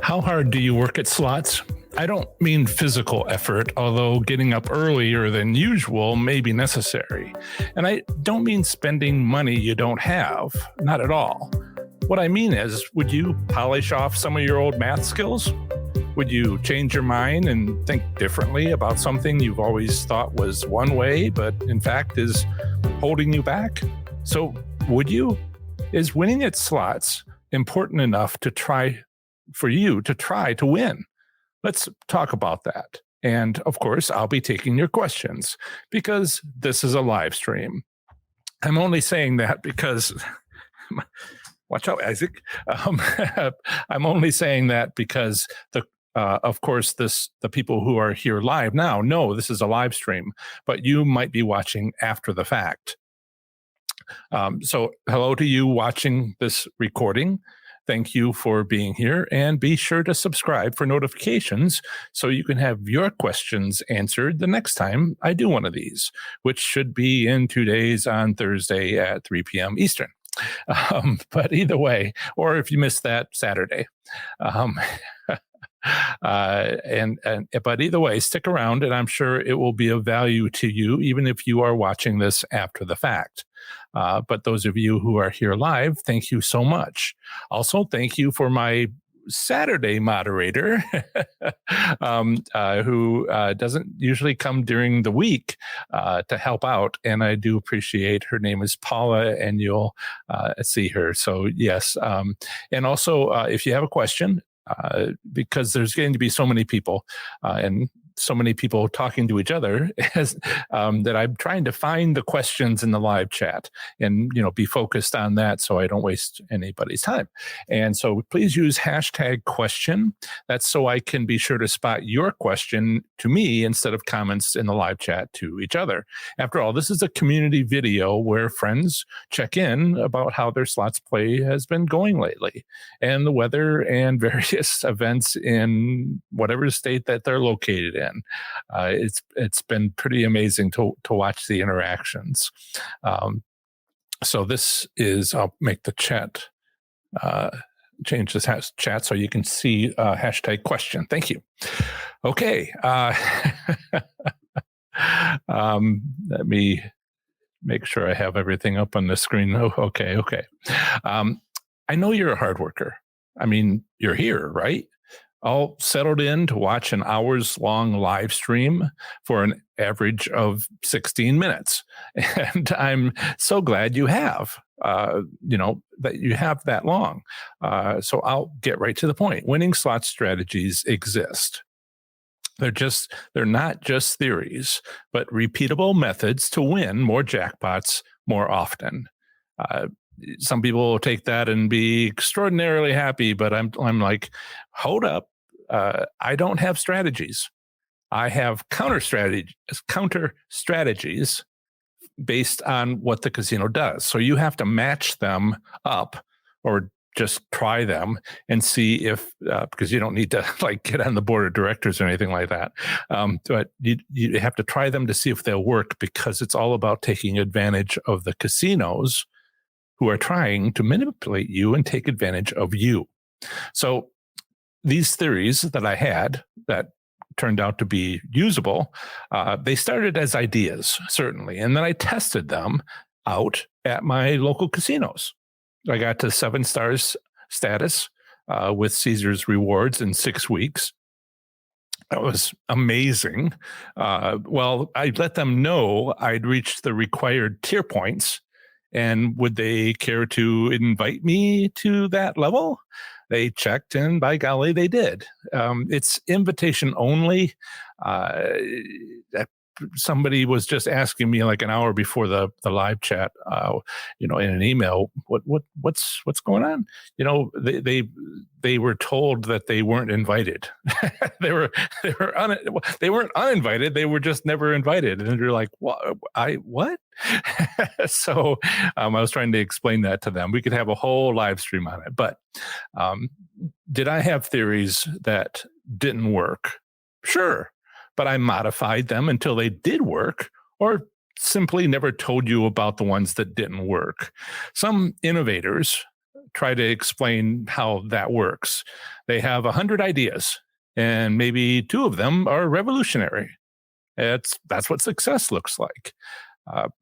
How hard do you work at slots? I don't mean physical effort, although getting up earlier than usual may be necessary. And I don't mean spending money you don't have, not at all. What I mean is, would you polish off some of your old math skills? Would you change your mind and think differently about something you've always thought was one way, but in fact is holding you back? So would you? Is winning at slots important enough to try to win? Let's talk about that. And of course, I'll be taking your questions because this is a live stream. I'm only saying that because watch out, Isaac. I'm only saying that because of course, the people who are here live now know this is a live stream, but you might be watching after the fact. So hello to you watching this recording. Thank you for being here, and be sure to subscribe for notifications so you can have your questions answered the next time I do one of these, which should be in 2 days on Thursday at 3 p.m. Eastern. But either way, or if you missed that, Saturday. But either way, stick around, and I'm sure it will be of value to you, even if you are watching this after the fact. But those of you who are here live, thank you so much. Also, thank you for my Saturday moderator, who doesn't usually come during the week to help out, and I do appreciate. Her name is Paula, and you'll see her. So yes, and also if you have a question, because there's going to be so many people and so many people talking to each other that I'm trying to find the questions in the live chat and, be focused on that so I don't waste anybody's time. And so please use #question. That's so I can be sure to spot your question to me instead of comments in the live chat to each other. After all, this is a community video where friends check in about how their slots play has been going lately and the weather and various events in whatever state that they're located in. It's been pretty amazing to watch the interactions. So this is, I'll make the chat, change this chat so you can see #question. Thank you. Okay. Let me make sure I have everything up on the screen. Oh, okay. I know you're a hard worker. I mean, you're here, right? All settled in to watch an hours-long live stream for an average of 16 minutes. And I'm so glad you have, that you have that long. So I'll get right to the point. Winning slot strategies exist. They're not just theories, but repeatable methods to win more jackpots more often. Some people will take that and be extraordinarily happy, but I'm like, hold up. I don't have strategies. I have counter strategies based on what the casino does. So you have to match them up or just try them and see if, because you don't need to get on the board of directors or anything like that. But you have to try them to see if they'll work, because it's all about taking advantage of the casinos who are trying to manipulate you and take advantage of you. So these theories that I had that turned out to be usable, they started as ideas, certainly. And then I tested them out at my local casinos. I got to 7 stars status with Caesars Rewards in 6 weeks. That was amazing. Well, I let them know I'd reached the required tier points, and would they care to invite me to that level? They checked, and by golly, they did. It's invitation only. Somebody was just asking me like an hour before the live chat, in an email, what's going on? They were told that they weren't invited. they weren't uninvited. They were just never invited. And they're like, what? So I was trying to explain that to them. We could have a whole live stream on it. But did I have theories that didn't work? Sure. But I modified them until they did work, or simply never told you about the ones that didn't work. Some innovators try to explain how that works. They have 100 ideas, and maybe 2 of them are revolutionary. That's what success looks like.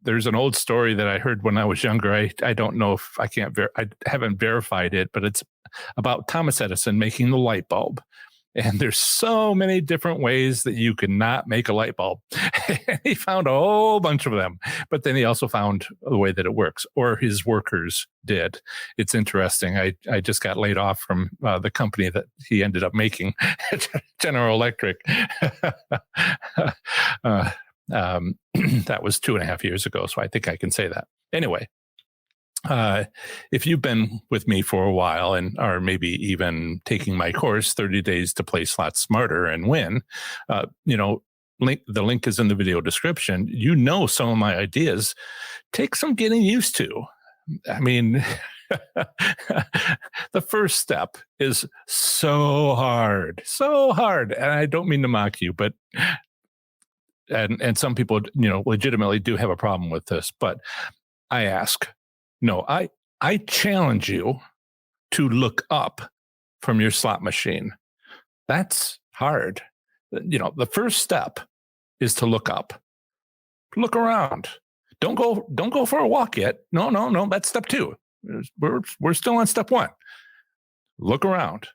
There's an old story that I heard when I was younger. I don't know if I haven't verified it, but it's about Thomas Edison making the light bulb. And there's so many different ways that you can not make a light bulb. He found a whole bunch of them, but then he also found the way that it works, or his workers did. It's interesting. I just got laid off from the company that he ended up making, General Electric. That was 2.5 years ago, so I think I can say that. Anyway, if you've been with me for a while and are maybe even taking my course, 30 Days to Play Slots Smarter and Win, the link is in the video description. You know, some of my ideas take some getting used to. I mean, the first step is so hard. And I don't mean to mock you, but and some people, legitimately do have a problem with this, but I ask, no, I challenge you to look up from your slot machine. That's hard. The first step is to look up. Look around. Don't go for a walk yet. No. That's step 2. We're still on step 1. Look around.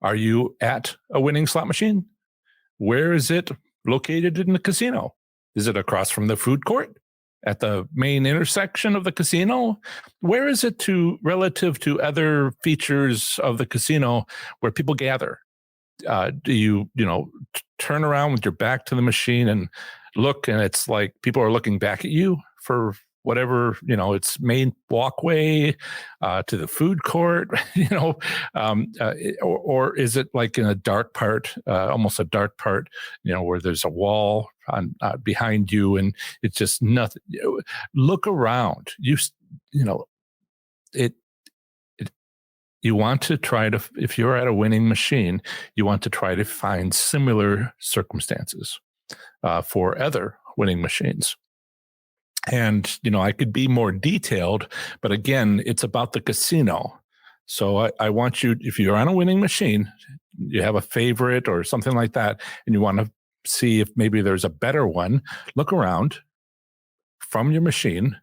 Are you at a winning slot machine? Where is it located in the casino? Is it across from the food court? At the main intersection of the casino? Where is it relative to other features of the casino where people gather? Do you turn around with your back to the machine and look, and it's like people are looking back at you for whatever, its main walkway to the food court, or is it like in a dark part, almost a dark part, where there's a wall behind you and it's just nothing. Look around. You want to try to, if you're at a winning machine, you want to try to find similar circumstances for other winning machines. And, I could be more detailed, but again, it's about the casino. So I want you, if you're on a winning machine, you have a favorite or something like that, and you want to see if maybe there's a better one, look around from your machine.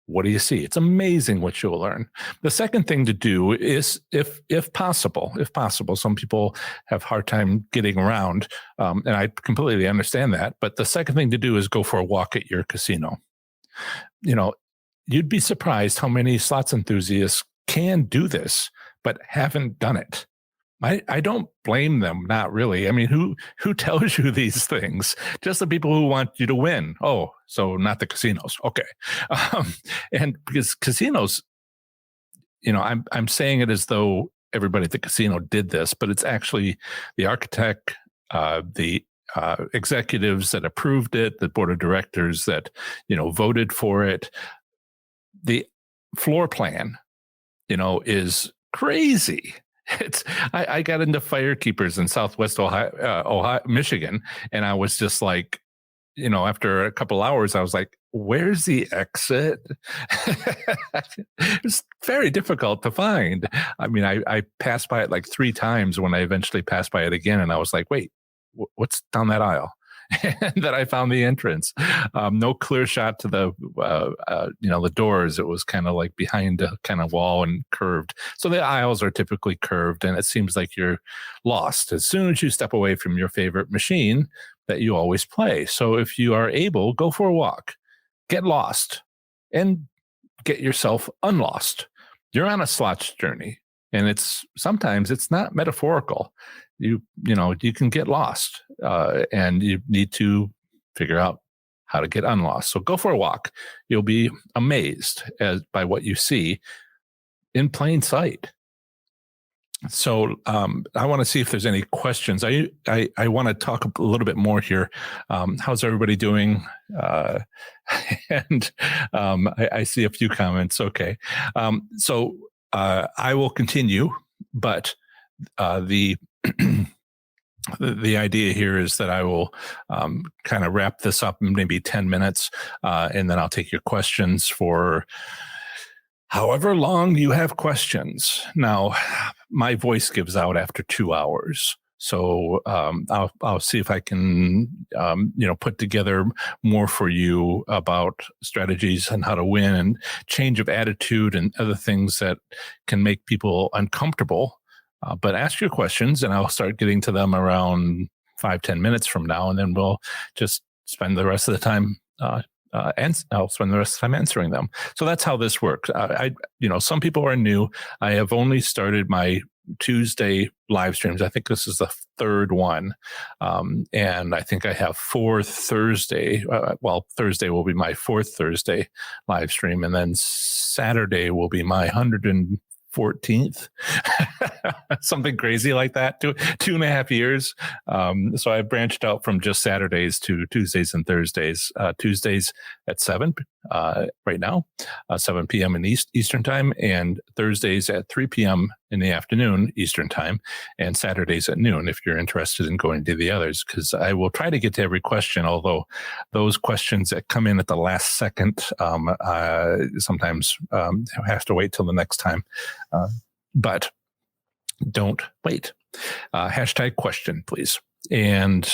What do you see? It's amazing what you'll learn. The second thing to do is, if possible, some people have a hard time getting around, and I completely understand that, but the second thing to do is go for a walk at your casino. You'd be surprised how many slots enthusiasts can do this, but haven't done it. I don't blame them, not really. I mean, who tells you these things? Just the people who want you to win. Oh, so not the casinos. Okay. And because casinos, I'm saying it as though everybody at the casino did this, but it's actually the architect, the executives that approved it, the board of directors that, voted for it. The floor plan, is crazy. I got into firekeepers in Southwest Ohio, Michigan, and I was just like, after a couple hours, I was like, where's the exit? It's very difficult to find. I mean, I passed by it like 3 times when I eventually passed by it again, and I was like, wait, what's down that aisle? And then I found the entrance. No clear shot to the doors. It was kind of like behind a kind of wall and curved. So the aisles are typically curved, and it seems like you're lost as soon as you step away from your favorite machine that you always play. So if you are able, go for a walk, get lost, and get yourself unlost. You're on a slots journey, and sometimes it's not metaphorical. You can get lost, and you need to figure out how to get unlost. So go for a walk. You'll be amazed by what you see in plain sight. So I want to see if there's any questions. I want to talk a little bit more here. How's everybody doing? And I see a few comments. Okay. So I will continue, but the idea here is that I will kind of wrap this up in maybe 10 minutes, and then I'll take your questions for however long you have questions. Now, my voice gives out after 2 hours. So I'll see if I can put together more for you about strategies and how to win and change of attitude and other things that can make people uncomfortable. But ask your questions, and I'll start getting to them around 5-10 minutes from now, and then we'll just spend the rest of the time. And I'll spend the rest of the time answering them. So that's how this works. Some people are new. I have only started my Tuesday live streams. I think this is the third one. And I think I have 4 Thursday. Thursday will be my 4th Thursday live stream. And then Saturday will be my 114th, something crazy like that, 2.5 years. So I branched out from just Saturdays to Tuesdays and Thursdays. Tuesdays at 7 right now, 7 p.m. in Eastern time, and Thursdays at 3 p.m. in the afternoon Eastern time, and Saturdays at noon if you're interested in going to the others, because I will try to get to every question, although those questions that come in at the last second sometimes have to wait till the next time. But don't wait. Hashtag question, please. And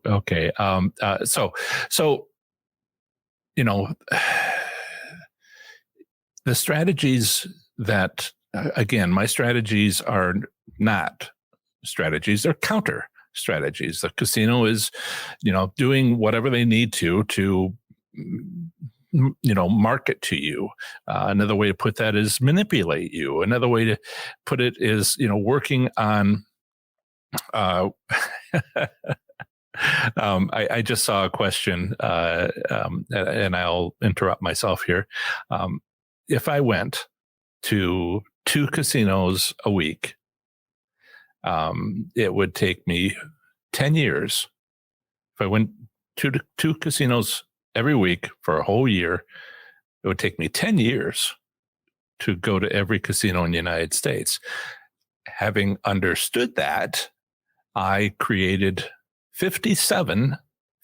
okay. So the strategies that, again, my strategies are not strategies; they're counter strategies. The casino is, doing whatever they need to market to you. Another way to put that is manipulate you. Another way to put it is, working on, I just saw a question, and I'll interrupt myself here. If I went to 2 casinos a week, it would take me 10 years. If I went to 2 casinos every week for a whole year, it would take me 10 years to go to every casino in the United States. Having understood that, I created 57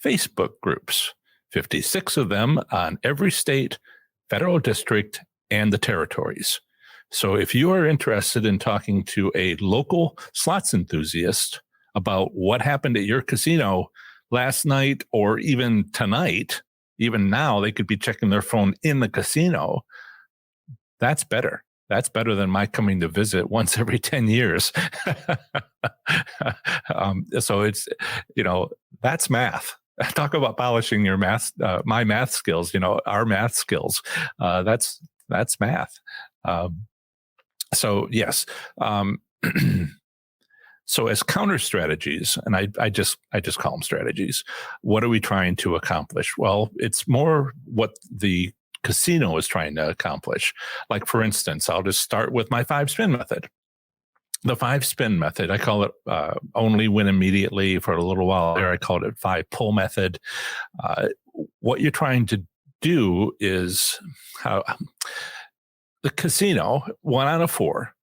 Facebook groups, 56 of them on every state, federal district, and the territories. So if you are interested in talking to a local slots enthusiast about what happened at your casino last night or even tonight, even now, they could be checking their phone in the casino. That's better. That's better than my coming to visit once every 10 years. So it's, that's math. Talk about polishing your math, my math skills, our math skills. That's math. So yes. So as counter strategies, and I just call them strategies, what are we trying to accomplish? Well, it's more what the casino is trying to accomplish. Like, for instance, I'll just start with my 5-spin method. The 5-spin method, I call it only win immediately. For a little while there, I called it 5-pull method. What you're trying to do is the casino, 1 out of 4,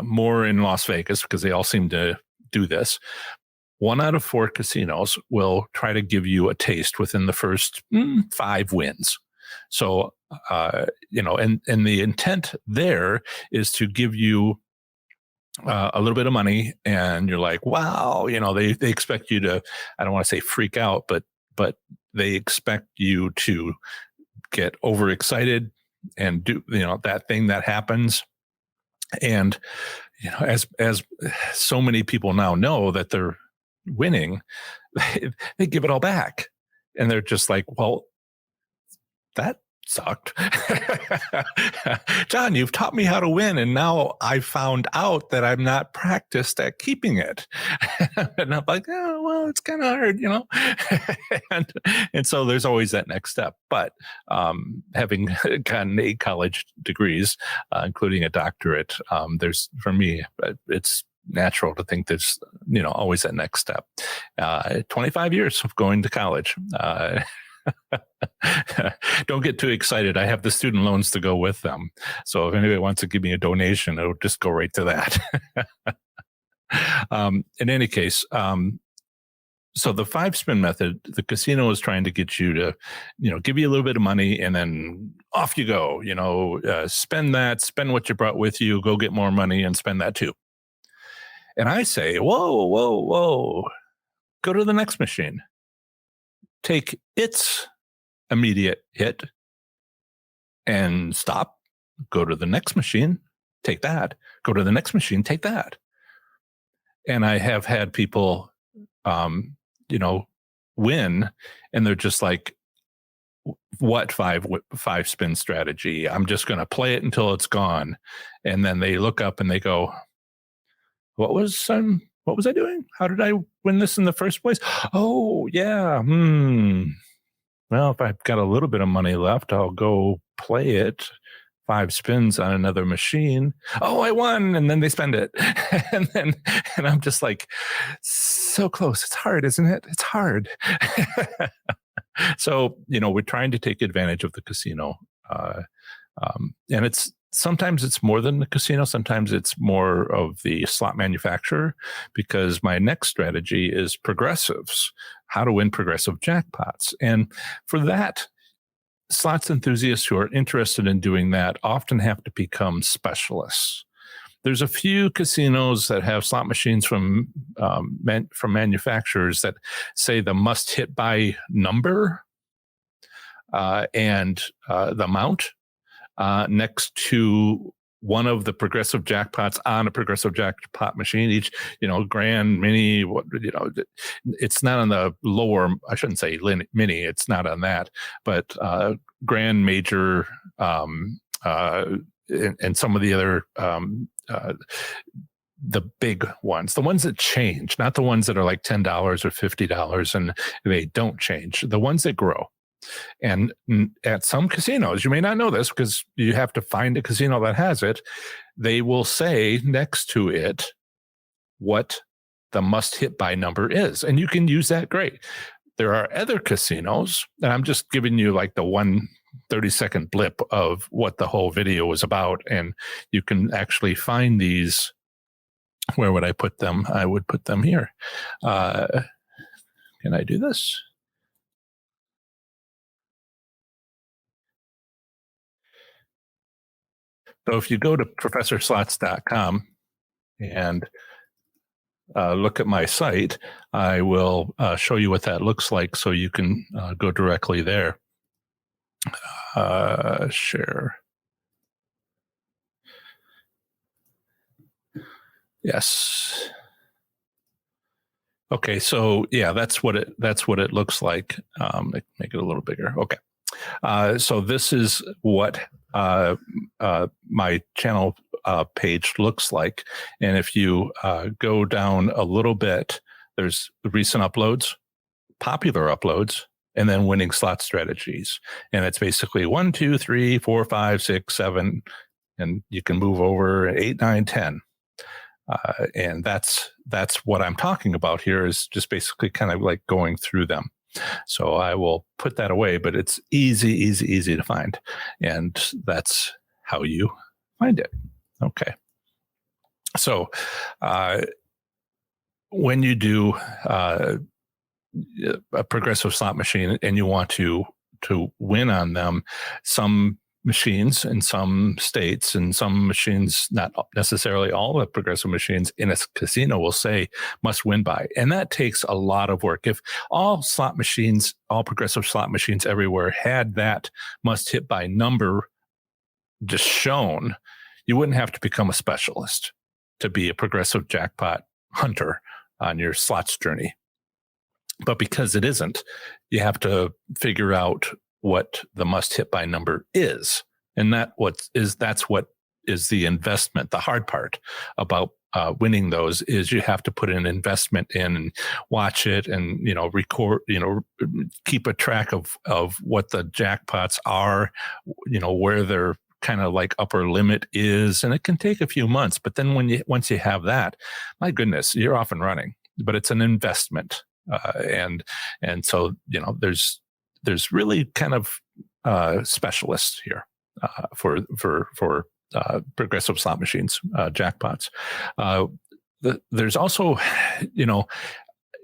more in Las Vegas because they all seem to do this. 1 out of 4 casinos will try to give you a taste within the first 5 wins. So, and the intent there is to give you a little bit of money, and you're like, wow, they expect you to, I don't want to say freak out, but they expect you to get overexcited and do, that thing that happens. And, as so many people now know that they're winning, they give it all back. And they're just like, well, that sucked. John, you've taught me how to win, and now I found out that I'm not practiced at keeping it. And I'm like, oh, well, it's kind of hard, and so there's always that next step. But having gotten 8 college degrees, including a doctorate, for me, it's natural to think there's, always that next step. 25 years of going to college. Don't get too excited. I have the student loans to go with them. So if anybody wants to give me a donation, it'll just go right to that. In any case, So the 5-spin method, the casino is trying to get you to, give you a little bit of money and then off you go. Spend what you brought with you, go get more money and spend that too. And I say, whoa, whoa, whoa, go to the next machine. Take its immediate hit and stop. Go to the next machine, take that. Go to the next machine, take that. And I have had people, win, and they're just like, what five spin strategy? I'm just going to play it until it's gone. And then they look up and they go, what was I doing? How did I win this in the first place? Oh yeah. Well, if I've got a little bit of money left, I'll go play it 5 spins on another machine. Oh, I won. And then they spend it. and I'm just like, so close. It's hard, isn't it? It's hard. So, we're trying to take advantage of the casino. And sometimes it's more than the casino. Sometimes it's more of the slot manufacturer, because my next strategy is progressives, how to win progressive jackpots. And for that, slots enthusiasts who are interested in doing that often have to become specialists. There's a few casinos that have slot machines from manufacturers that say the must hit by number and the amount next to one of the progressive jackpots on a progressive jackpot machine. Each, grand, mini, it's not on the lower, I shouldn't say mini, it's not on that, but grand, major, and some of the other, the big ones, the ones that change, not the ones that are like $10 or $50 and they don't change, the ones that grow. And at some casinos, you may not know this because you have to find a casino that has it. They will say next to it what the must hit by number is. And you can use that. Great. There are other casinos, and I'm just giving you like the 1 30-second blip of what the whole video was about. And you can actually find these. Where would I put them? I would put them here. Can I do this? So if you go to professorslots.com and look at my site, I will show you what that looks like so you can go directly there. Share. Yes. Okay, so yeah, that's what it looks like. Make it a little bigger. Okay. So this is what my channel page looks like. And if you go down a little bit, there's recent uploads, popular uploads, and then winning slot strategies. And it's basically 1, 2, 3, 4, 5, 6, 7, and you can move over 8, 9, 10. And that's what I'm talking about here, is just basically kind of like going through them. So I will put that away, but it's easy to find. And that's how you find it. Okay. So when you do a progressive slot machine and you want to win on them, some machines in some states and some machines, not necessarily all the progressive machines in a casino, will say must win by. And that takes a lot of work. If all slot machines, all progressive slot machines everywhere had that must hit by number just shown, you wouldn't have to become a specialist to be a progressive jackpot hunter on your slots journey. But because it isn't, you have to figure out what the must hit by number is. And that's what is the investment. The hard part about winning those is you have to put an investment in and watch it and, record, keep a track of what the jackpots are, where their kind of like upper limit is. And it can take a few months, but then once you have that, my goodness, you're off and running. But it's an investment. And so, there's really kind of specialists here for progressive slot machines, jackpots. There's also,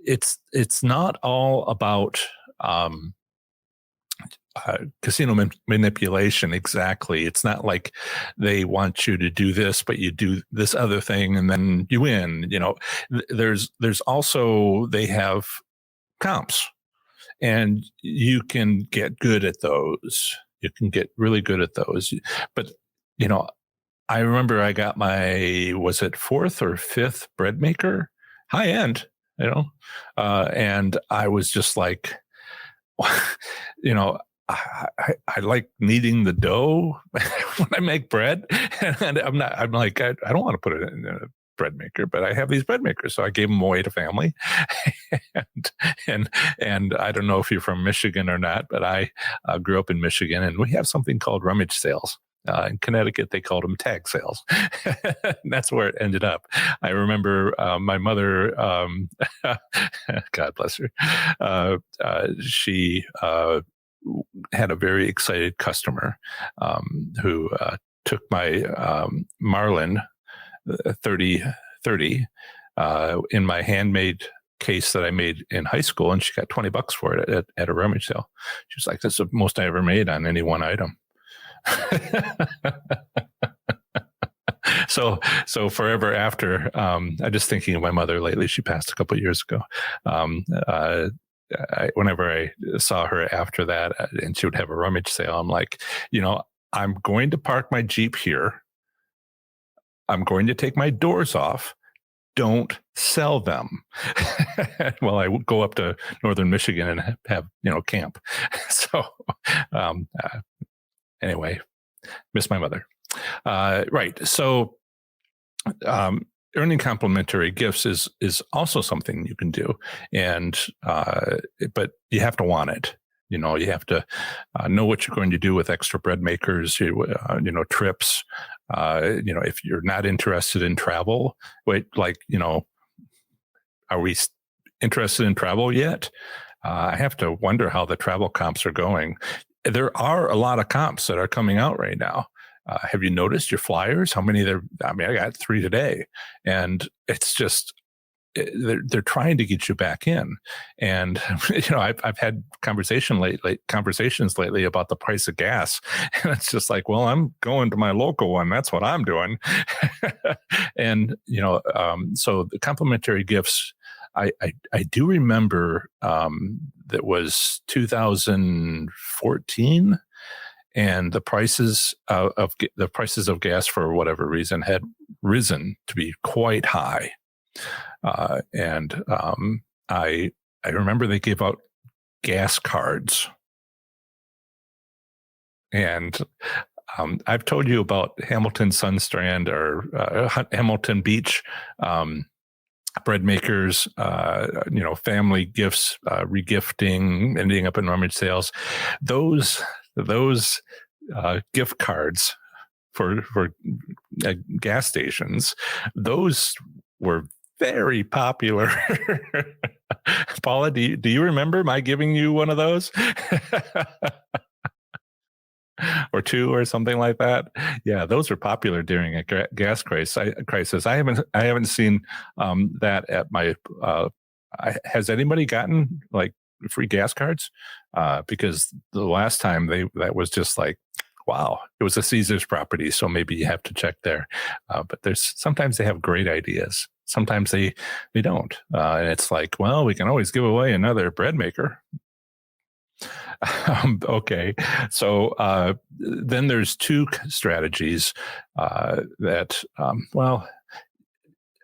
it's not all about casino manipulation. Exactly. It's not like they want you to do this, but you do this other thing and then you win. There's also, they have comps, and you can get good at those. You can get really good at those. But, I remember I got my, was it fourth or fifth bread maker, high end, and I was just like, you know, I like kneading the dough when I make bread, and I'm like, I don't want to put it in a bread maker, but I have these bread makers, so I gave them away to family. and I don't know if you're from Michigan or not, but I grew up in Michigan, and we have something called rummage sales. In Connecticut, they called them tag sales. That's where it ended up. I remember my mother, God bless her, she had a very excited customer who took my Marlin 3030 in my handmade case that I made in high school, and she got $20 for it at a rummage sale. She was like, "That's the most I ever made on any one item." So forever after, I'm just thinking of my mother lately. She passed a couple of years ago. Whenever I saw her after that, and she would have a rummage sale, I'm like, I'm going to park my Jeep here. I'm going to take my doors off. Don't sell them. Well, I would go up to northern Michigan and have camp. So anyway, miss my mother. Right. So earning complimentary gifts is also something you can do, and but you have to want it. You have to know what you're going to do with extra bread makers. Trips. If you're not interested in travel, are we interested in travel yet? I have to wonder how the travel comps are going. There are a lot of comps that are coming out right now. Have you noticed your flyers? How many there? I mean, I got 3 today, and it's just they're trying to get you back in. And I've had conversations lately about the price of gas, and it's just like, well, I'm going to my local one. That's what I'm doing. And so the complimentary gifts. I do remember that was 2014. And the prices of gas, for whatever reason, had risen to be quite high. And I remember they gave out gas cards. And I've told you about Hamilton Sunstrand or Hamilton Beach bread makers, family gifts, regifting, ending up in rummage sales. Those gift cards for gas stations, those were very popular. Paula, do you remember my giving you one of those? Or 2 or something like that? Yeah, those are popular during a gas crisis. I haven't seen that at my. Has anybody gotten like free gas cards? Because the last time that was just like, wow, it was a Caesar's property, so maybe you have to check there. But sometimes they have great ideas. Sometimes they don't, and it's like, well, we can always give away another bread maker. Okay, so then there's 2 strategies that, well,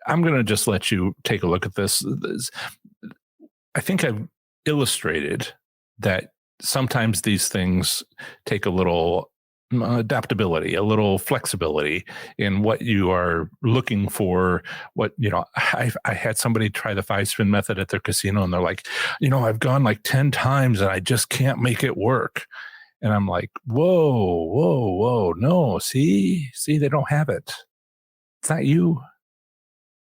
I'm going to just let you take a look at this. I think I've illustrated that sometimes these things take a little adaptability, a little flexibility in what you are looking for. I had somebody try the 5-spin method at their casino, and they're like, I've gone like 10 times and I just can't make it work. And I'm like, whoa, no, see, they don't have it. It's not you.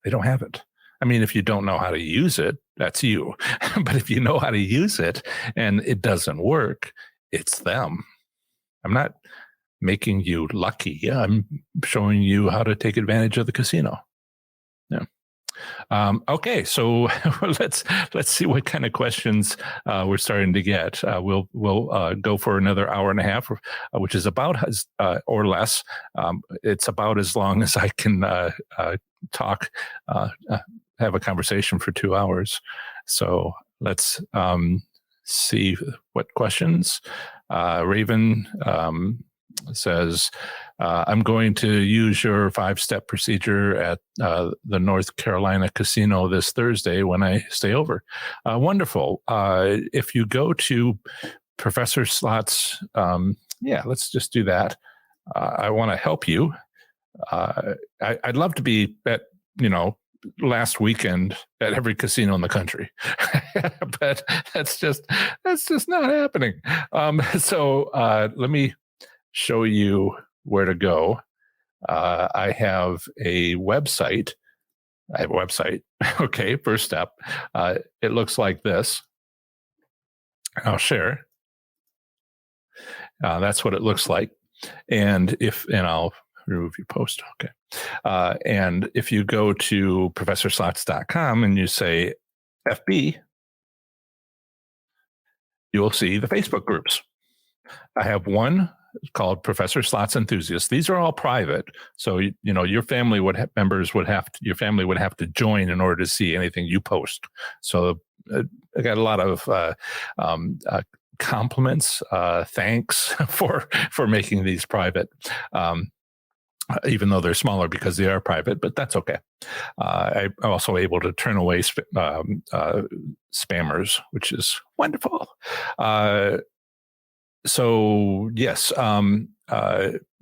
They don't have it. I mean, if you don't know how to use it, that's you. But if you know how to use it and it doesn't work, it's them. I'm not making you lucky. I'm showing you how to take advantage of the casino. Yeah. Okay, so let's see what kind of questions we're starting to get. We'll go for another hour and a half, which is about as or less. It's about as long as I can talk, have a conversation for 2 hours. So let's see what questions. Raven says, I'm going to use your 5-step procedure at the North Carolina casino this Thursday when I stay over. Wonderful. If you go to Professor Slots, let's just do that. I want to help you. I'd love to be at, last weekend at every casino in the country, but that's just not happening. So let me show you where to go. I have a website. Okay, first step. It looks like this. I'll share. That's what it looks like. And I'll remove your post. Okay. And if you go to professorslots.com and you say FB, you will see the Facebook groups. I have one called Professor Slots Enthusiasts. These are all private, so your family would have to join in order to see anything you post. So I got a lot of compliments, thanks for making these private. Even though they're smaller because they are private, but that's okay. I'm also able to turn away spammers, which is wonderful. So yes,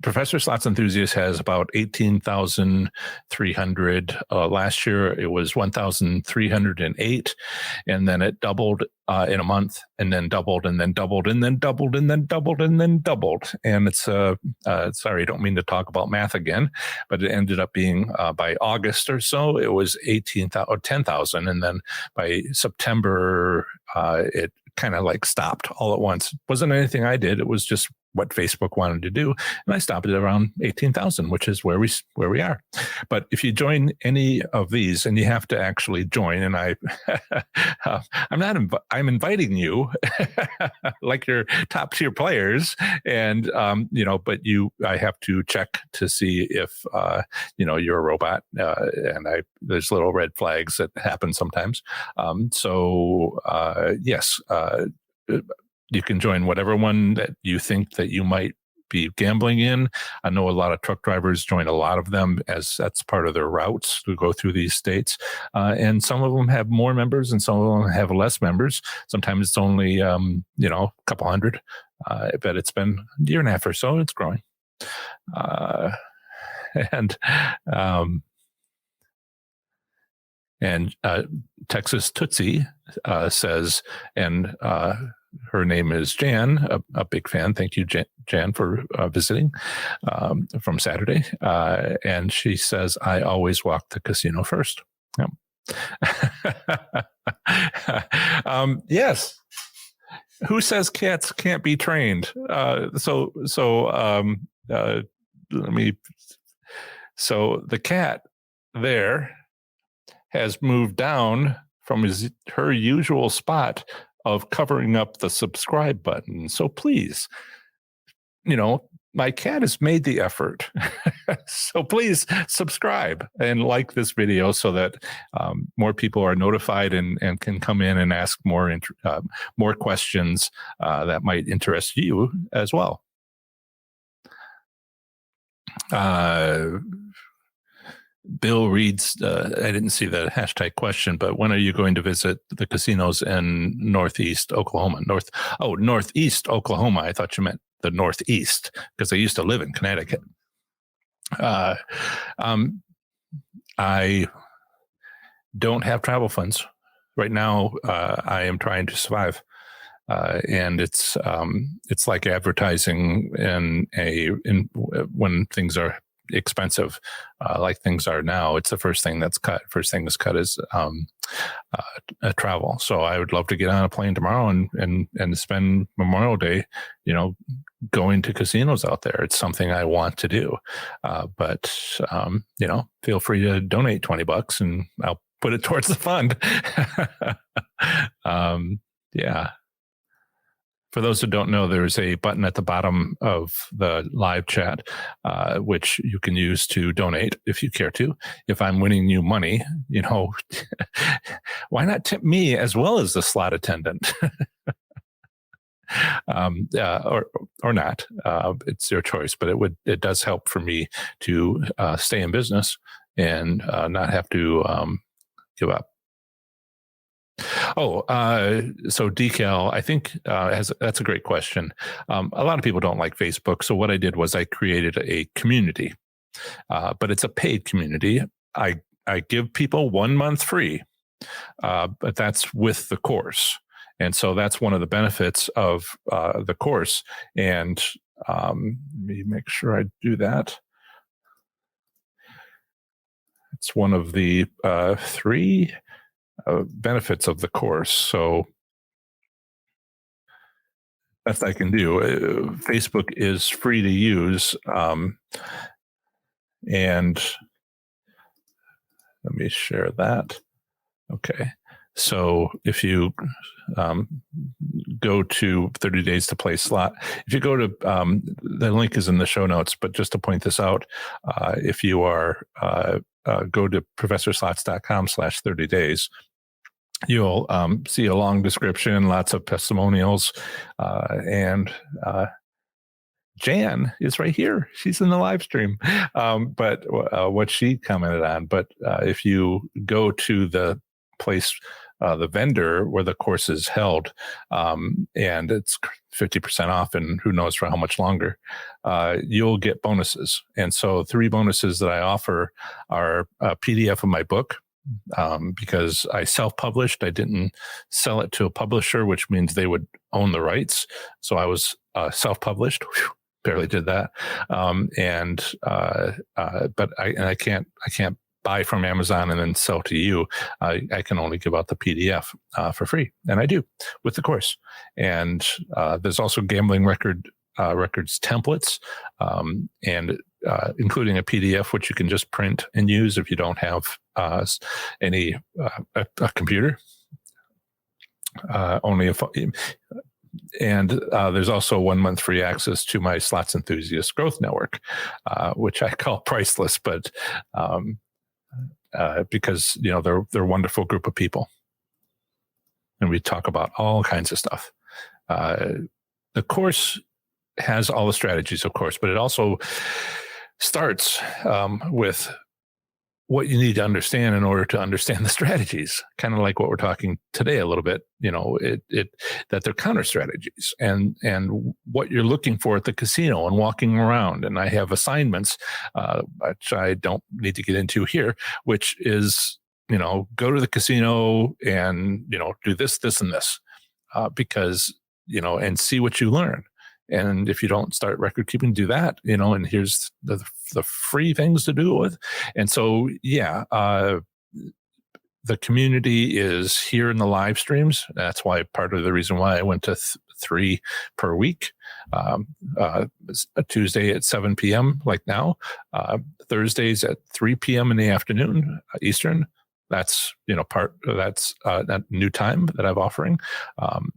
Professor Slots Enthusiast has about 18,300. Last year it was 1,308, and then it doubled in a month, and then doubled, and then doubled, and then doubled, and then doubled, and then doubled. And it's sorry, I don't mean to talk about math again, but it ended up being by August or so it was 10,000, and then by September it kind of like stopped all at once. It wasn't anything I did. It was just what Facebook wanted to do. And I stopped it around 18,000, which is where we are. But if you join any of these, and you have to actually join, and I'm inviting you like your top tier players. And, but I have to check to see if, you're a robot. And there's little red flags that happen sometimes. Yes, you can join whatever one that you think that you might be gambling in. I know a lot of truck drivers join a lot of them as that's part of their routes to go through these states. And some of them have more members and some of them have less members. Sometimes it's only, a couple hundred, but it's been a year and a half or so. It's growing. And Texas Tootsie says, and her name is Jan, a big fan. Thank you, Jan, for visiting from Saturday. And she says, I always walk the casino first. Yep. Yes. Who says cats can't be trained? So the cat there has moved down from her usual spot of covering up the subscribe button. So please, my cat has made the effort. So please subscribe and like this video so that more people are notified and can come in and ask more questions that might interest you as well. Bill reads, I didn't see the hashtag question, but when are you going to visit the casinos in Northeast Oklahoma? Northeast Oklahoma. I thought you meant the Northeast because I used to live in Connecticut. I don't have travel funds right now. I am trying to survive. And it's like advertising when things are expensive, like things are now. It's the first thing that's cut. First thing that's cut is travel. So I would love to get on a plane tomorrow and spend Memorial Day, going to casinos out there. It's something I want to do. But feel free to donate $20 and I'll put it towards the fund. Yeah. For those who don't know, there's a button at the bottom of the live chat, which you can use to donate if you care to. If I'm winning you money, why not tip me as well as the slot attendant? Or not. It's your choice, but it does help for me to stay in business and not have to give up. So Decal, I think that's a great question. A lot of people don't like Facebook. So what I did was I created a community, but it's a paid community. I give people 1 month free, but that's with the course. And so that's one of the benefits of the course. And let me make sure I do that. It's one of the 3 benefits of the course. So best I can do. Facebook is free to use, and let me share that. Okay, so if you go to 30 days to play slot, if you go to the link is in the show notes, but just to point this out, if you are go to professorslots.com/30 days. You'll see a long description, lots of testimonials, and Jan is right here. She's in the live stream. But what she commented on. But if you go to the place, the vendor where the course is held, and it's 50% off, and who knows for how much longer, you'll get bonuses. And so 3 bonuses that I offer are a PDF of my book. Because I self-published, I didn't sell it to a publisher, which means they would own the rights. So I was self-published. Whew, barely did that. But I can't buy from Amazon and then sell to you. I can only give out the PDF for free, and I do with the course. And there's also gambling records templates, and including a PDF, which you can just print and use if you don't have any a computer. Only a phone. And there's also 1 month free access to my Slots Enthusiast Growth Network, which I call priceless, but because they're a wonderful group of people, and we talk about all kinds of stuff. The course has all the strategies, of course, but it also starts with what you need to understand in order to understand the strategies, kind of like what we're talking today a little bit, that they're counter strategies and what you're looking for at the casino and walking around. And I have assignments, which I don't need to get into here, which is, go to the casino and, do this, this, and this, because, and see what you learn. And if you don't start record keeping, do that, and here's the free things to do it with. And so, the community is here in the live streams. That's why part of the reason why I went to 3 per week. A Tuesday at 7 p.m. like now, Thursdays at 3 p.m. in the afternoon, Eastern. That's, that new time that I'm offering.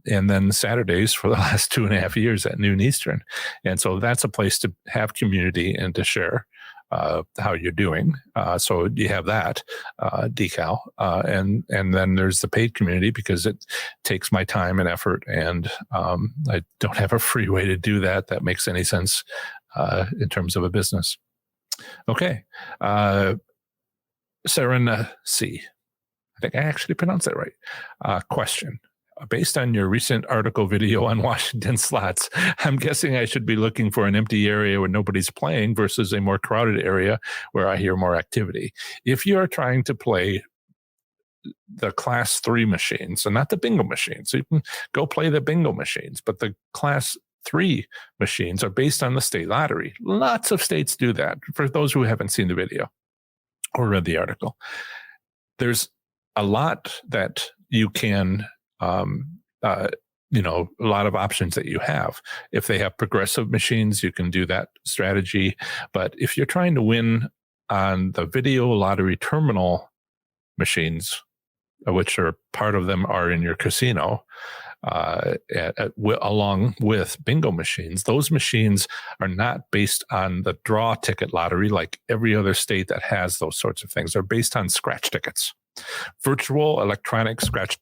And then Saturdays for the last 2.5 years at noon Eastern. And so that's a place to have community and to share how you're doing. So you have that Decal. And then there's the paid community, because it takes my time and effort. And I don't have a free way to do that that makes any sense in terms of a business. Okay. Serena C. I think I actually pronounced that right. Question. Based on your recent article video on Washington slots, I'm guessing I should be looking for an empty area where nobody's playing versus a more crowded area where I hear more activity. If you are trying to play the class 3 machines and not the bingo machines, so you can go play the bingo machines, but the class 3 machines are based on the state lottery. Lots of states do that. For those who haven't seen the video or read the article, there's a lot that you can, a lot of options that you have. If they have progressive machines, you can do that strategy. But if you're trying to win on the video lottery terminal machines, which are part of them are in your casino, along with bingo machines. Those machines are not based on the draw ticket lottery like every other state that has those sorts of things. They're based on scratch tickets, virtual electronic scratch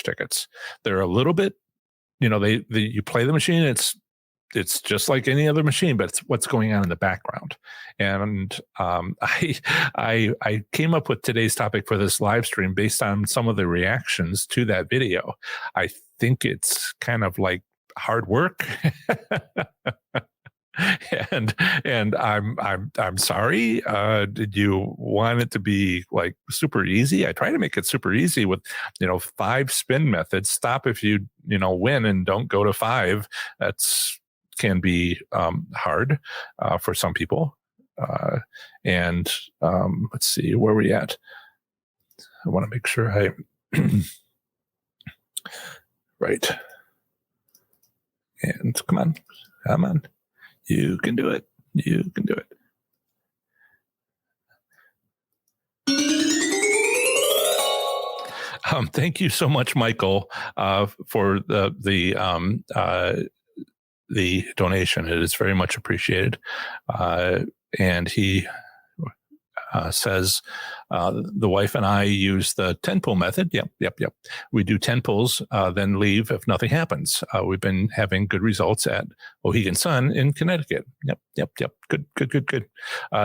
tickets. They're a little bit, you play the machine. It's just like any other machine, but it's what's going on in the background. And I came up with today's topic for this live stream based on some of the reactions to that video. I think it's kind of like hard work. and I'm sorry. Did you want it to be like super easy? I try to make it super easy with 5 spin methods. Stop if you win and don't go to 5. That's can be hard for some people. And let's see where we at. I want to make sure I right. And come on. You can do it. You can do it. Thank you so much, Michael, for the donation. It is very much appreciated. And he says, the wife and I use the 10 pull method. Yep. We do 10 pulls, then leave if nothing happens. We've been having good results at Mohegan Sun in Connecticut. Yep. Good.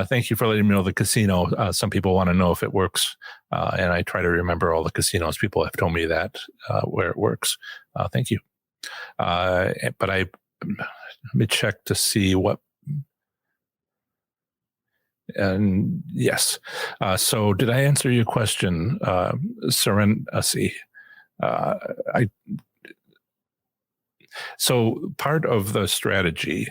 Thank you for letting me know the casino. Some people want to know if it works. And I try to remember all the casinos. People have told me that where it works. Thank you. But let me check to see what. And yes. So did I answer your question, Serenity? So part of the strategy,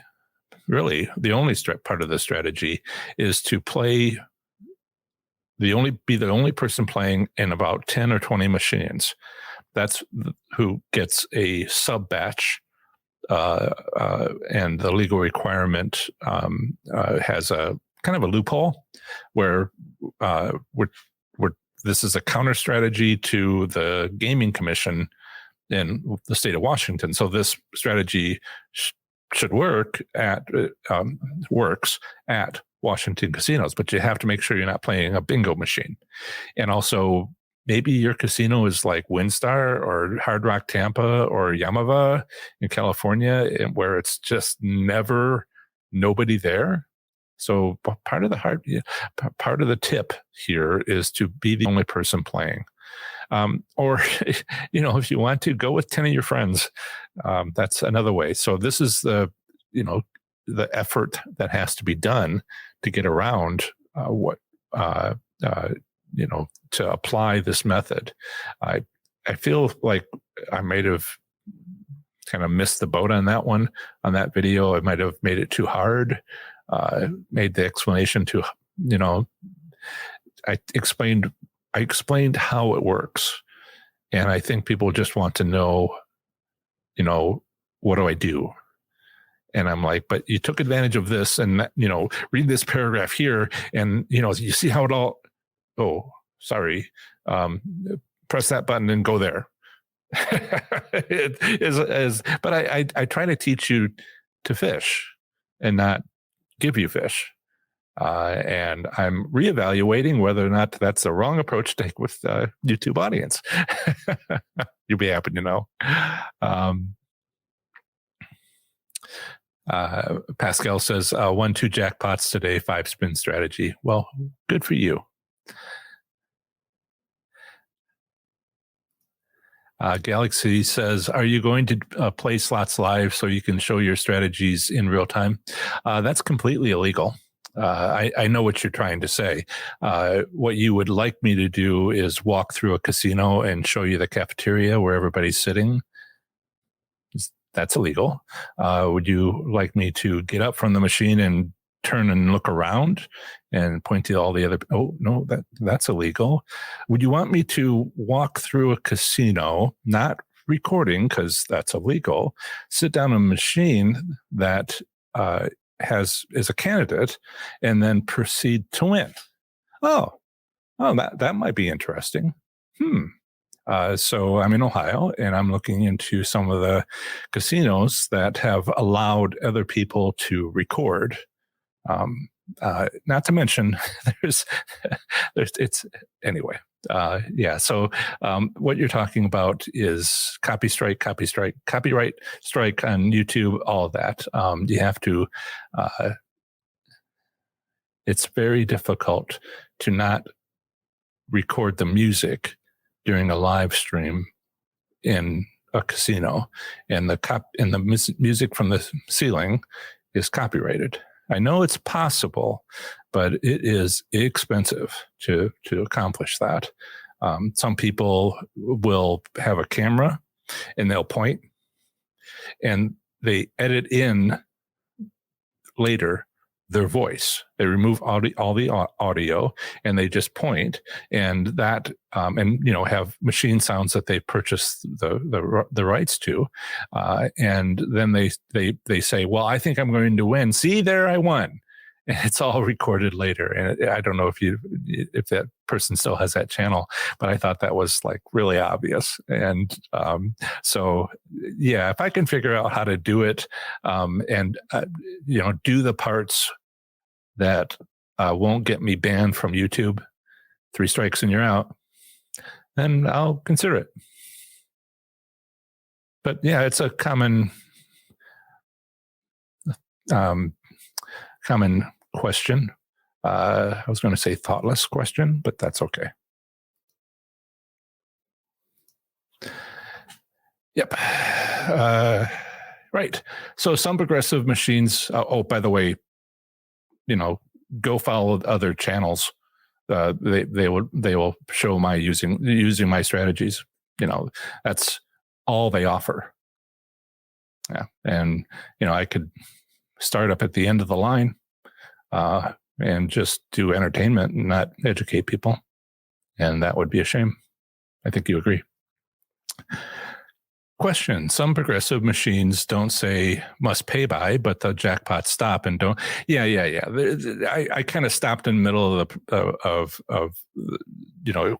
really the only part of the strategy, is to be the only person playing in about 10 or 20 machines. That's who gets a sub batch. And the legal requirement has a kind of a loophole where this is a counter strategy to the Gaming Commission in the state of Washington. So this strategy should works at Washington casinos, but you have to make sure you're not playing a bingo machine. And also, maybe your casino is like WinStar or Hard Rock Tampa or Yamava in California, where it's just never nobody there. So part of the tip here is to be the only person playing. Or, if you want to, go with 10 of your friends. That's another way. So this is the effort that has to be done to get around to apply this method. I feel like I might have kind of missed the boat on that one, on that video. I might have made it too hard, made the explanation too, I explained how it works. And I think people just want to know, what do I do? And I'm like, but you took advantage of this and, read this paragraph here and, you see how it all, oh, sorry, press that button and go there. But I try to teach you to fish and not give you fish. And I'm reevaluating whether or not that's the wrong approach to take with YouTube audience. You'll be happy to know. Pascal says, won 2 jackpots today, 5 spin strategy. Well, good for you. Galaxy says, are you going to play slots live so you can show your strategies in real time? That's completely illegal. I know what you're trying to say. What you would like me to do is walk through a casino and show you the cafeteria where everybody's sitting. That's illegal. Would you like me to get up from the machine and turn and look around and point to all the other? Oh, no, that's illegal. Would you want me to walk through a casino, not recording because that's illegal, sit down on a machine that is a candidate and then proceed to win? Oh, Oh, that might be interesting. Hmm. So I'm in Ohio, and I'm looking into some of the casinos that have allowed other people to record. Um, Not to mention, there's, there's it's anyway. Yeah. So what you're talking about is copyright strike on YouTube, all of that. You have to. It's very difficult to not record the music during a live stream in a casino, and the music from the ceiling is copyrighted. I know it's possible, but it is expensive to accomplish that. Some people will have a camera and they'll point, and they edit in later their voice. They remove all the audio, and they just point, and that and have machine sounds that they purchased the rights to, and then they say, well, I think I'm going to win. See, there I won. And it's all recorded later. And I don't know if that person still has that channel, but I thought that was like really obvious. And so, yeah, if I can figure out how to do it, and do the parts that won't get me banned from YouTube, 3 strikes and you're out, then I'll consider it. But yeah, it's a common question. I was going to say thoughtless question, but that's okay. Yep. Right. So some progressive machines. By the way, go follow other channels. They will show my using my strategies. That's all they offer. Yeah, and I could start up at the end of the line, and just do entertainment and not educate people, and that would be a shame. I think you agree. Question: some progressive machines don't say must pay by, but the jackpot stop and don't. Yeah. I kind of stopped in the middle of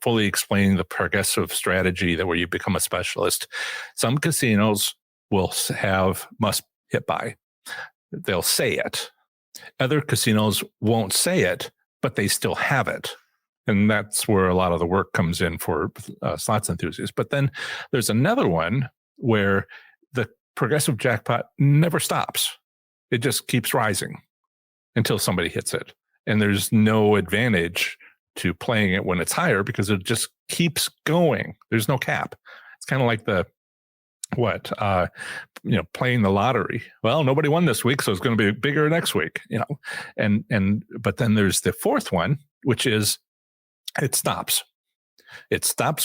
fully explaining the progressive strategy that where you become a specialist. Some casinos will have must hit by. They'll say it. Other casinos won't say it, but they still have it. And that's where a lot of the work comes in for slots enthusiasts. But then there's another one where the progressive jackpot never stops. It just keeps rising until somebody hits it. And there's no advantage to playing it when it's higher because it just keeps going. There's no cap. It's kind of like playing the lottery. Well, nobody won this week, so it's going to be bigger next week, but then there's the fourth one, which is it stops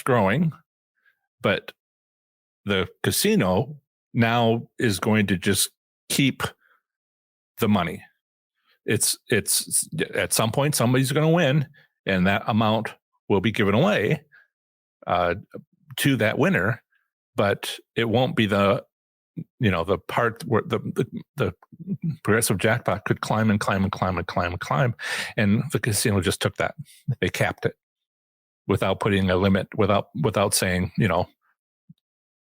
growing, but the casino now is going to just keep the money. It's at some point somebody's going to win, and that amount will be given away to that winner, but it won't be the part where the progressive jackpot could climb and climb and climb and climb and climb, and the casino just took that. They capped it without putting a limit, without saying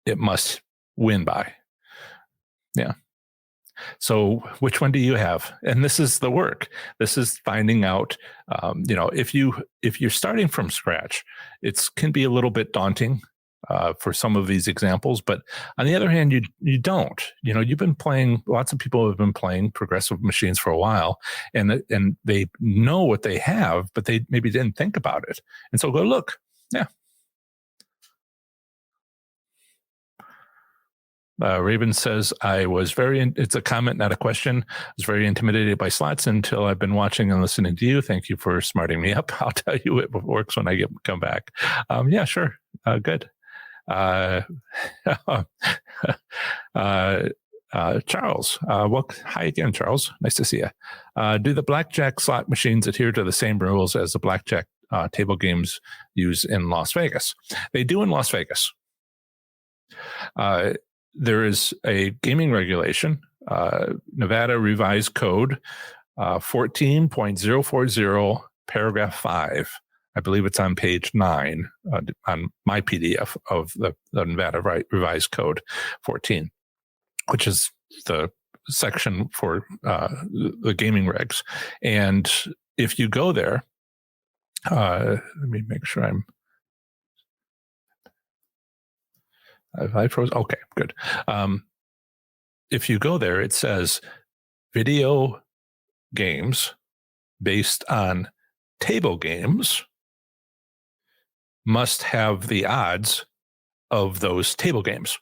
it must win by. Yeah. So which one do you have? And this is the work. This is finding out, if you're starting from scratch, it can be a little bit daunting for some of these examples. But on the other hand, you don't. You've been playing. Lots of people have been playing progressive machines for a while, and they know what they have, but they maybe didn't think about it. And so go look. Yeah. Raven says, it's a comment, not a question. I was very intimidated by slots until I've been watching and listening to you. Thank you for smarting me up. I'll tell you it works when I come back. Yeah, sure. Good. Charles, hi again, Charles. Nice to see you. Do the blackjack slot machines adhere to the same rules as the blackjack table games use in Las Vegas? They do in Las Vegas. There is a gaming regulation, Nevada Revised Code 14.040, paragraph 5. I believe it's on page 9 on my PDF of the Nevada Revised Code 14, which is the section for the gaming regs. And if you go there, let me make sure I froze. Okay, good. If you go there, it says video games based on table games must have the odds of those table games.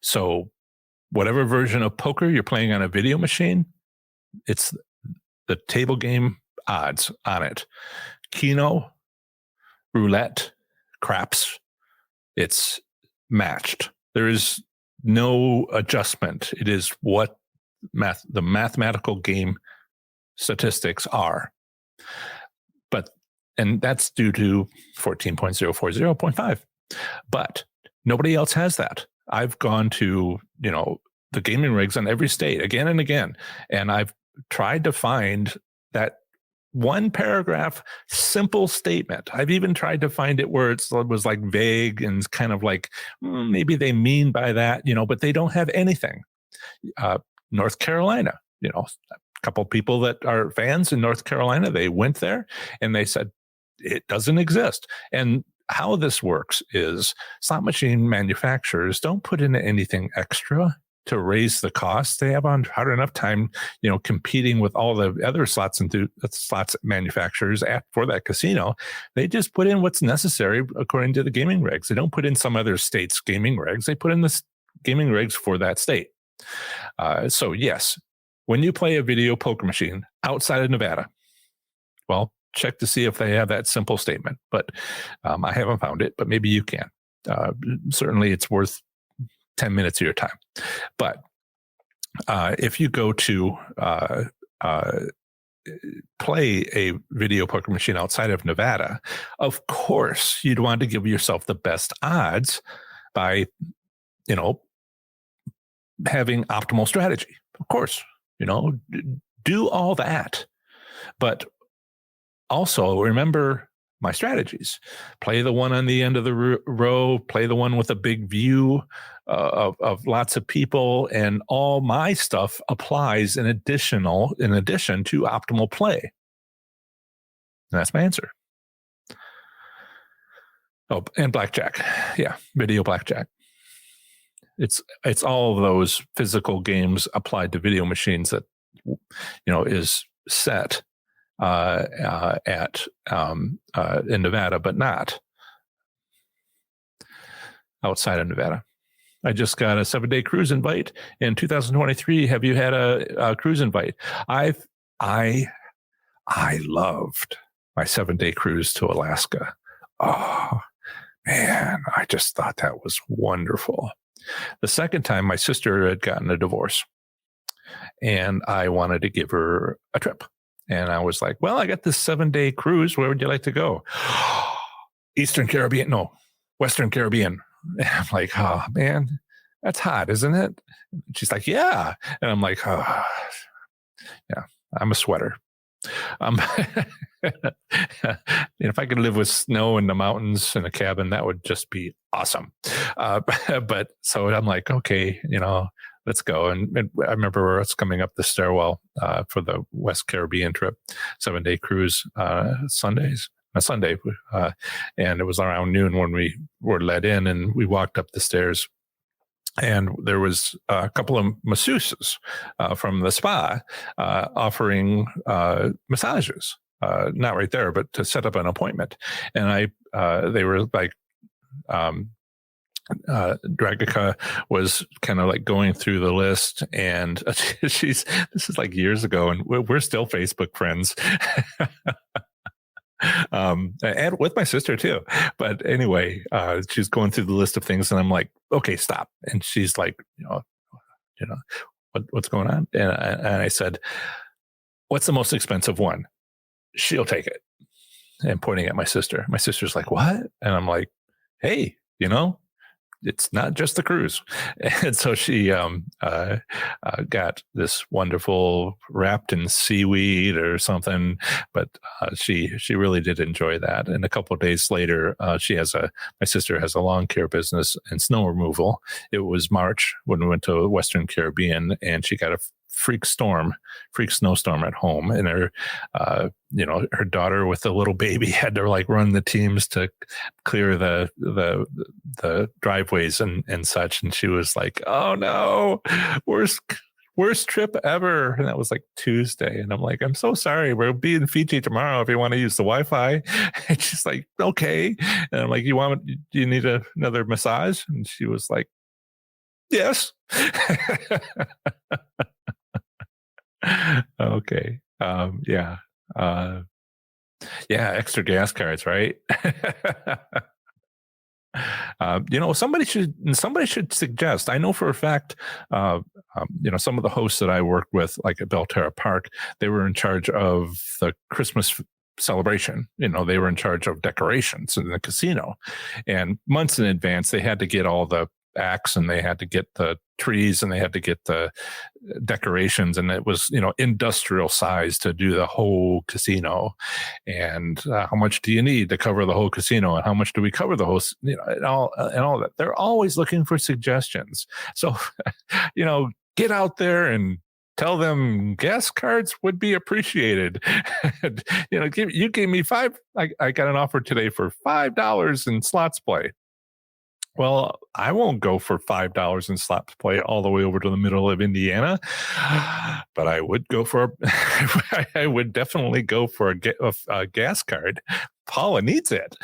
So whatever version of poker you're playing on a video machine, it's the table game odds on it. Keno, roulette, craps, it's matched. There is no adjustment. It is what the mathematical game statistics are. And that's due to 14.040.5. But nobody else has that. I've gone to, the gaming regs on every state again and again, and I've tried to find that one paragraph simple statement. I've even tried to find it where it was like vague and kind of like maybe they mean by that, but they don't have anything. North Carolina, a couple of people that are fans in North Carolina, they went there and they said it doesn't exist. And how this works is slot machine manufacturers don't put in anything extra to raise the cost. They have hard enough time, competing with all the other slots manufacturers for that casino. They just put in what's necessary according to the gaming regs. They don't put in some other state's gaming regs. They put in the gaming regs for that state. So yes, when you play a video poker machine outside of Nevada, well, check to see if they have that simple statement. But I haven't found it, but maybe you can. Certainly it's worth 10 minutes of your time. But if you go to play a video poker machine outside of Nevada, of course, you'd want to give yourself the best odds by, having optimal strategy. Of course, do all that. But also remember my strategies. Play the one on the end of the row, play the one with a big view of lots of people, and all my stuff applies in addition to optimal play. And that's my answer. Oh, and blackjack. Yeah, video blackjack. It's all of those physical games applied to video machines that is set in Nevada, but not outside of Nevada. I just got a 7-day cruise invite in 2023. Have you had a cruise invite? I loved my 7-day cruise to Alaska. Oh man, I just thought that was wonderful. The second time, my sister had gotten a divorce, and I wanted to give her a trip. And I was like, well, I got this 7-day cruise. Where would you like to go? Western Caribbean. And I'm like, oh, man, that's hot, isn't it? She's like, yeah. And I'm like, oh, yeah, I'm a sweater. If I could live with snow in the mountains in a cabin, that would just be awesome. But so I'm like, okay, let's go. And I remember us coming up the stairwell for the West Caribbean trip, 7-day cruise, Sunday, and it was around noon when we were let in, and we walked up the stairs. And there was a couple of masseuses from the spa offering massages, not right there, but to set up an appointment. And they were like, Dragica was kind of like going through the list, and this is like years ago, and we're still Facebook friends. And with my sister too. But anyway, she's going through the list of things, and I'm like, okay, stop. And she's like, what's going on? And I said, what's the most expensive one? She'll take it. And pointing at my sister. My sister's like, what? And I'm like, hey, it's not just the cruise. And so she got this wonderful wrapped in seaweed or something, but she really did enjoy that. And a couple of days later, my sister has a lawn care business and snow removal. It was March when we went to the Western Caribbean, and she got a freak snowstorm at home, and her her daughter with the little baby had to like run the teams to clear the driveways and such, and she was like, oh no, worst trip ever. And that was like Tuesday, and I'm like, I'm so sorry, we'll be in Fiji tomorrow if you want to use the Wi-Fi. And she's like, okay. And I'm like, do you need another massage? And she was like, yes. Okay. Yeah. Yeah. Extra gas cards, right? Somebody should suggest. I know for a fact, some of the hosts that I worked with, like at Belterra Park, they were in charge of the Christmas celebration. They were in charge of decorations in the casino, and months in advance, they had to get all the acts, and they had to get the trees, and they had to get the decorations, and it was industrial size to do the whole casino. And how much do you need to cover the whole casino, and how much do we cover the whole and all that. They're always looking for suggestions. So get out there and tell them gas cards would be appreciated. You gave me I got an offer today for $5 in slots play. Well, I won't go for $5 in slots play all the way over to the middle of Indiana, but I would go for I would definitely go for a gas card. Paula needs it.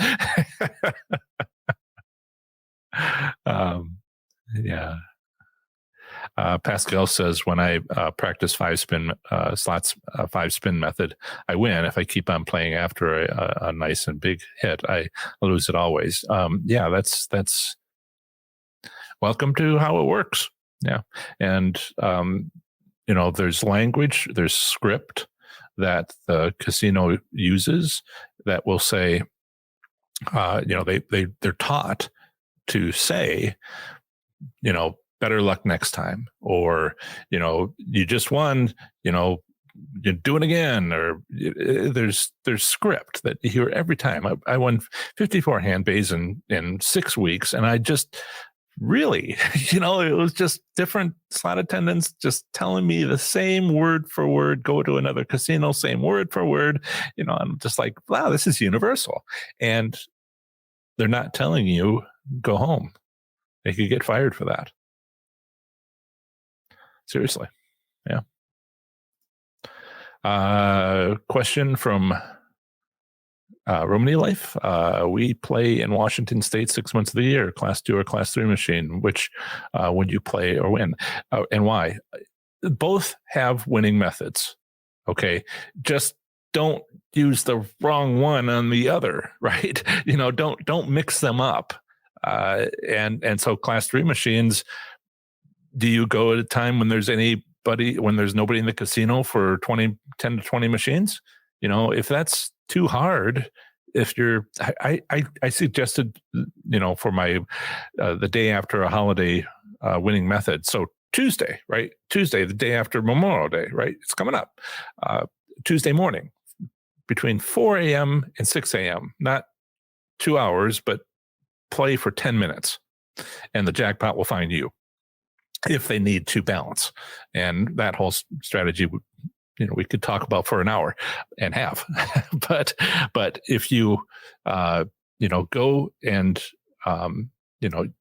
Yeah. Pascal says, when I practice 5-spin slots, 5-spin method, I win. If I keep on playing after a nice and big hit, I lose it always. Yeah, that's welcome to how it works. Yeah. And, there's language, there's script that the casino uses that will say, they're taught to say, better luck next time, or, you just won, you do it again, or there's script that you hear every time. I won 54 hand bays in 6 weeks, and I just really, it was just different slot attendants just telling me the same word for word, go to another casino, same word for word. I'm just like, wow, this is universal. And they're not telling you go home. They could get fired for that. Seriously. Yeah. Question from Romany Life. We play in Washington State 6 months of the year, Class 2 or Class 3 machine. Which would you play or win? And why? Both have winning methods. Okay. Just don't use the wrong one on the other, right? Don't mix them up. And so Class 3 machines, do you go at a time when there's nobody in the casino for 10 to 20 machines? If that's too hard, I suggested, for my, the day after a holiday winning method. So Tuesday, right? Tuesday, the day after Memorial Day, right? It's coming up. Tuesday morning between 4 a.m. and 6 a.m., not 2 hours, but play for 10 minutes, and the jackpot will find you if they need to balance. And that whole strategy, we could talk about for an hour and half. but if you, go and,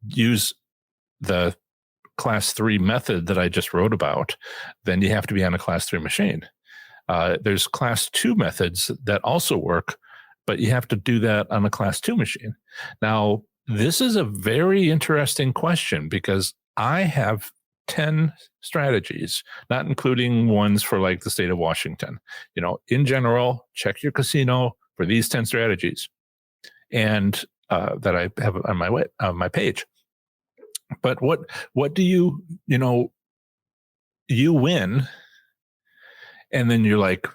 use the Class 3 method that I just wrote about, then you have to be on a Class 3 machine. There's Class 2 methods that also work, but you have to do that on a Class 2 machine. Now, this is a very interesting question, because I have 10 strategies, not including ones for like the state of Washington. In general, check your casino for these 10 strategies, and that I have on my page. But what do you win, and then you're like,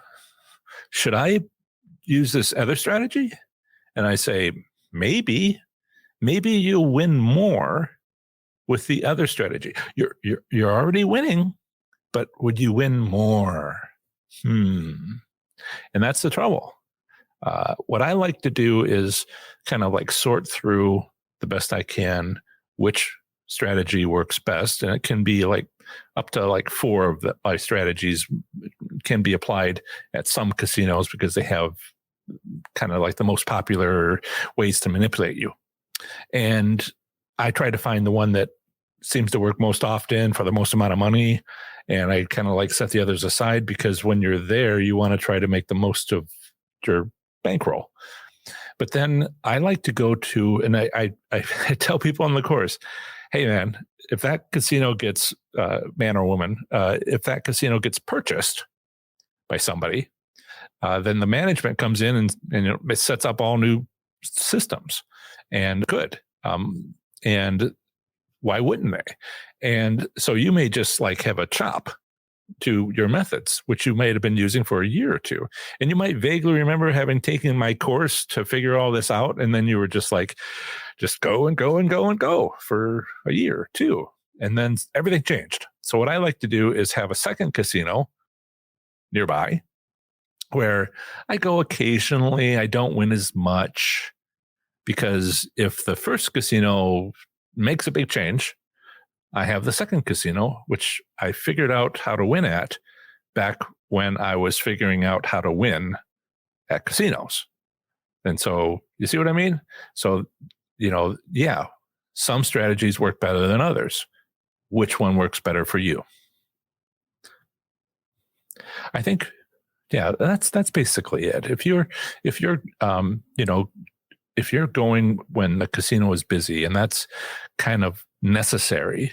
should I use this other strategy? And I say, maybe you'll win more with the other strategy. You're already winning, but would you win more? And that's the trouble. What I like to do is kind of like sort through the best I can which strategy works best, and it can be like up to like 4 of my strategies can be applied at some casinos because they have kind of like the most popular ways to manipulate you. And I try to find the one that seems to work most often for the most amount of money. And I kind of like set the others aside because when you're there, you want to try to make the most of your bankroll. But then I like to go to, and I tell people on the course, hey man, if that casino gets, man or woman, if that casino gets purchased by somebody, then the management comes in and it sets up all new systems, and good. And why wouldn't they? And so you may just like have a chop to your methods, which you might have been using for a year or two. And you might vaguely remember having taken my course to figure all this out. And then you were just like, just go and go and go and go for a year or two. And then everything changed. So what I like to do is have a second casino nearby where I go occasionally. I don't win as much because if the first casino makes a big change, I have the second casino, which I figured out how to win at back when I was figuring out how to win at casinos. And so you see what I mean? So, yeah, some strategies work better than others. Which one works better for you? I think, yeah, that's basically it. If you're going when the casino is busy and that's kind of necessary,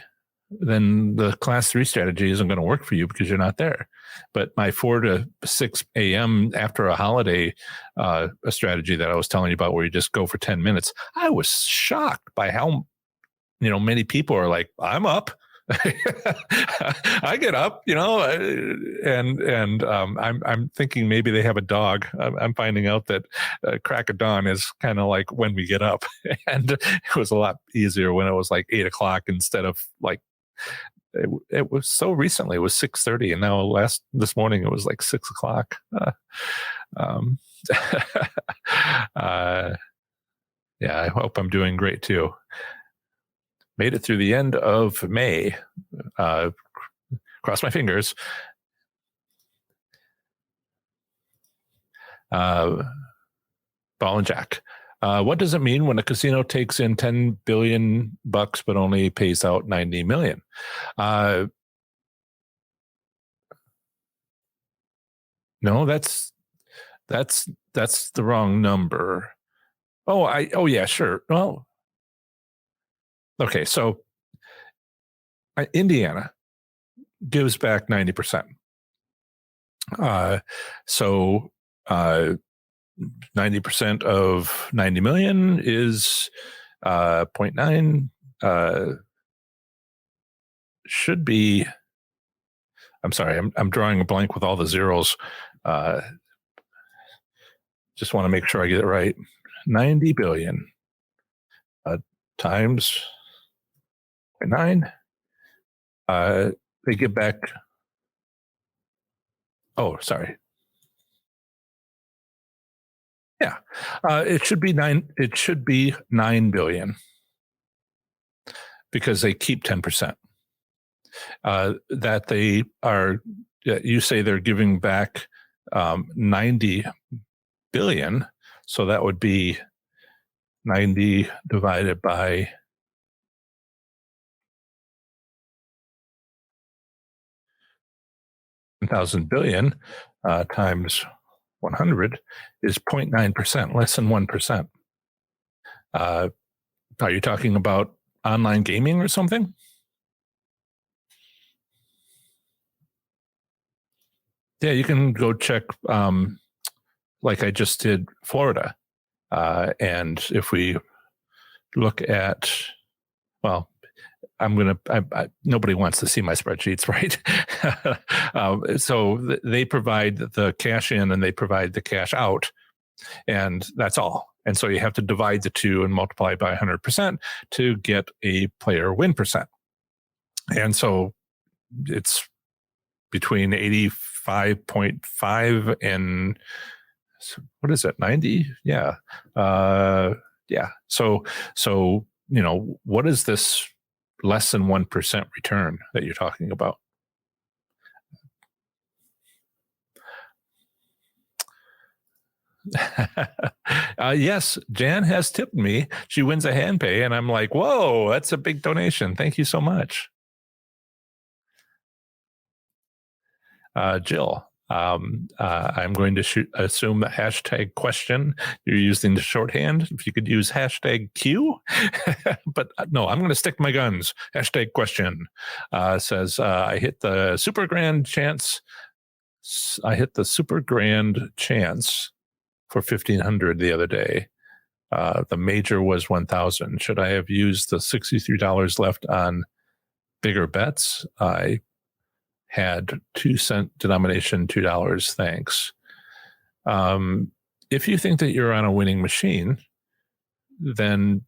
then the class 3 strategy isn't going to work for you because you're not there. But my 4 to 6 a.m. after a holiday, a strategy that I was telling you about where you just go for 10 minutes, I was shocked by how, many people are like, I'm up. I get up, and I'm thinking maybe they have a dog. I'm finding out that crack of dawn is kind of like when we get up, and it was a lot easier when it was like 8 o'clock instead of like it was so recently. It was 6:30, and now this morning it was like 6 o'clock. Yeah, I hope I'm doing great too. Made it through the end of May. Cross my fingers. Ball and jack. What does it mean when a casino takes in $10 billion but only pays out $90 million? No, that's the wrong number. Oh yeah, sure. Well, okay, so Indiana gives back 90%. So 90% of 90 million is 0.9. Should be. I'm sorry, I'm drawing a blank with all the zeros. Just want to make sure I get it right. 90 billion times 0.9. They give back. Oh, sorry. Yeah, it should be 9. It should be 9 billion because they keep 10%. That they are. You say they're giving back 90 billion, so that would be 90 divided by 1,000 billion times 100 is 0.9%, less than 1%. Are you talking about online gaming or something? Yeah, you can go check, like I just did Florida. And if we look at, well, nobody wants to see my spreadsheets, right? So they provide the cash in and they provide the cash out, and that's all. And so you have to divide the two and multiply by 100% to get a player win percent. And so it's between 85.5 and what is it, 90? Yeah. Yeah. So, what is this less than 1% return that you're talking about? Yes, Jan has tipped me. She wins a hand pay, and I'm like, whoa, that's a big donation. Thank you so much. Jill, I'm going to assume the hashtag question you're using the shorthand. If you could use hashtag Q, but no, I'm going to stick to my guns. Hashtag question says, I hit the super grand chance. I hit the super grand chance for 1,500 the other day. The major was 1,000. Should I have used the $63 left on bigger bets? I had 2-cent denomination, $2. Thanks. If you think that you're on a winning machine, then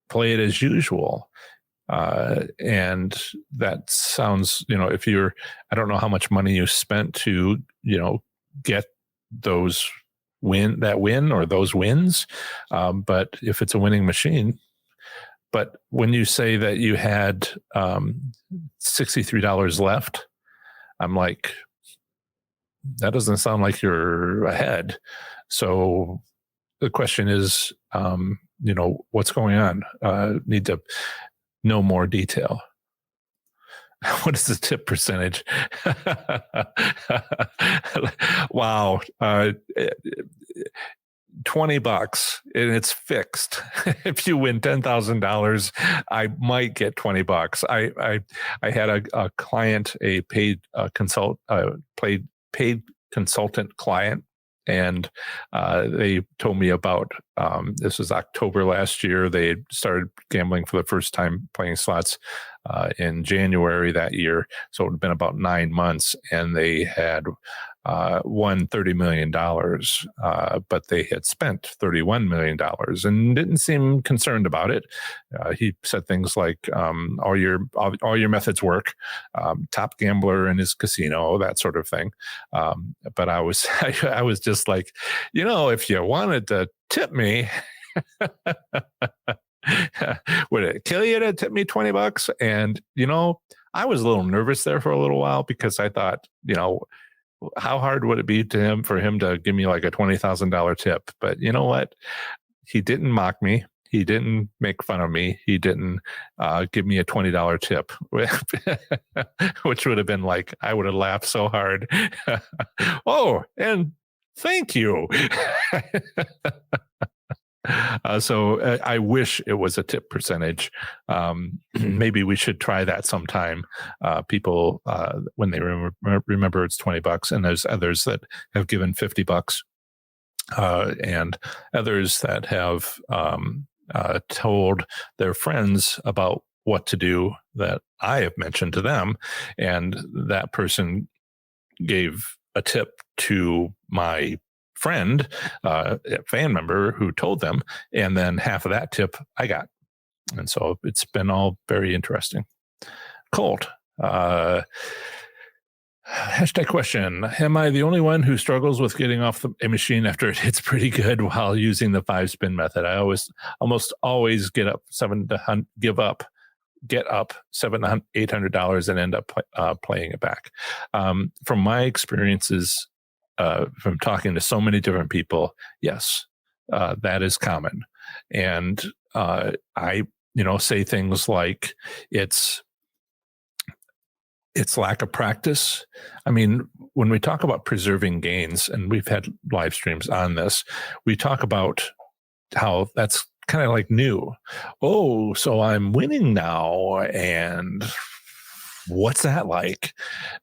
play it as usual. And that sounds, if you're, I don't know how much money you spent to, get those win or those wins. But if it's a winning machine, but when you say that you had $63 left, I'm like, that doesn't sound like you're ahead. So the question is, what's going on? Need to know more detail. What is the tip percentage? Wow. $20 and it's fixed. If you win $10,000, I might get $20. I had a client, a paid consultant client, and they told me about this was October last year. They started gambling for the first time, playing slots in January that year. So it had been about 9 months, and they had won $30 million, but they had spent $31 million and didn't seem concerned about it. He said things like, all your methods work, top gambler in his casino, that sort of thing. But I was just like, if you wanted to tip me, would it kill you to tip me $20? And, I was a little nervous there for a little while because I thought, how hard would it be for him to give me like a $20,000 tip? But you know what? He didn't mock me. He didn't make fun of me. He didn't give me a $20 tip, which would have been like, I would have laughed so hard. Oh, and thank you. So I wish it was a tip percentage. Maybe we should try that sometime. People, when they remember it's $20, and there's others that have given $50, and others that have told their friends about what to do that I have mentioned to them, and that person gave a tip to my friend, a fan member who told them, and then half of that tip I got. And so it's been all very interesting. Colt, hashtag question. Am I the only one who struggles with getting off a machine after it hits pretty good while using the 5-spin method? I almost always get up $700 to $800 and end up playing it back. From my experiences, from talking to so many different people, yes, that is common. And I, say things like it's lack of practice. I mean, when we talk about preserving gains, and we've had live streams on this, we talk about how that's kind of like new. Oh, so I'm winning now, and what's that like?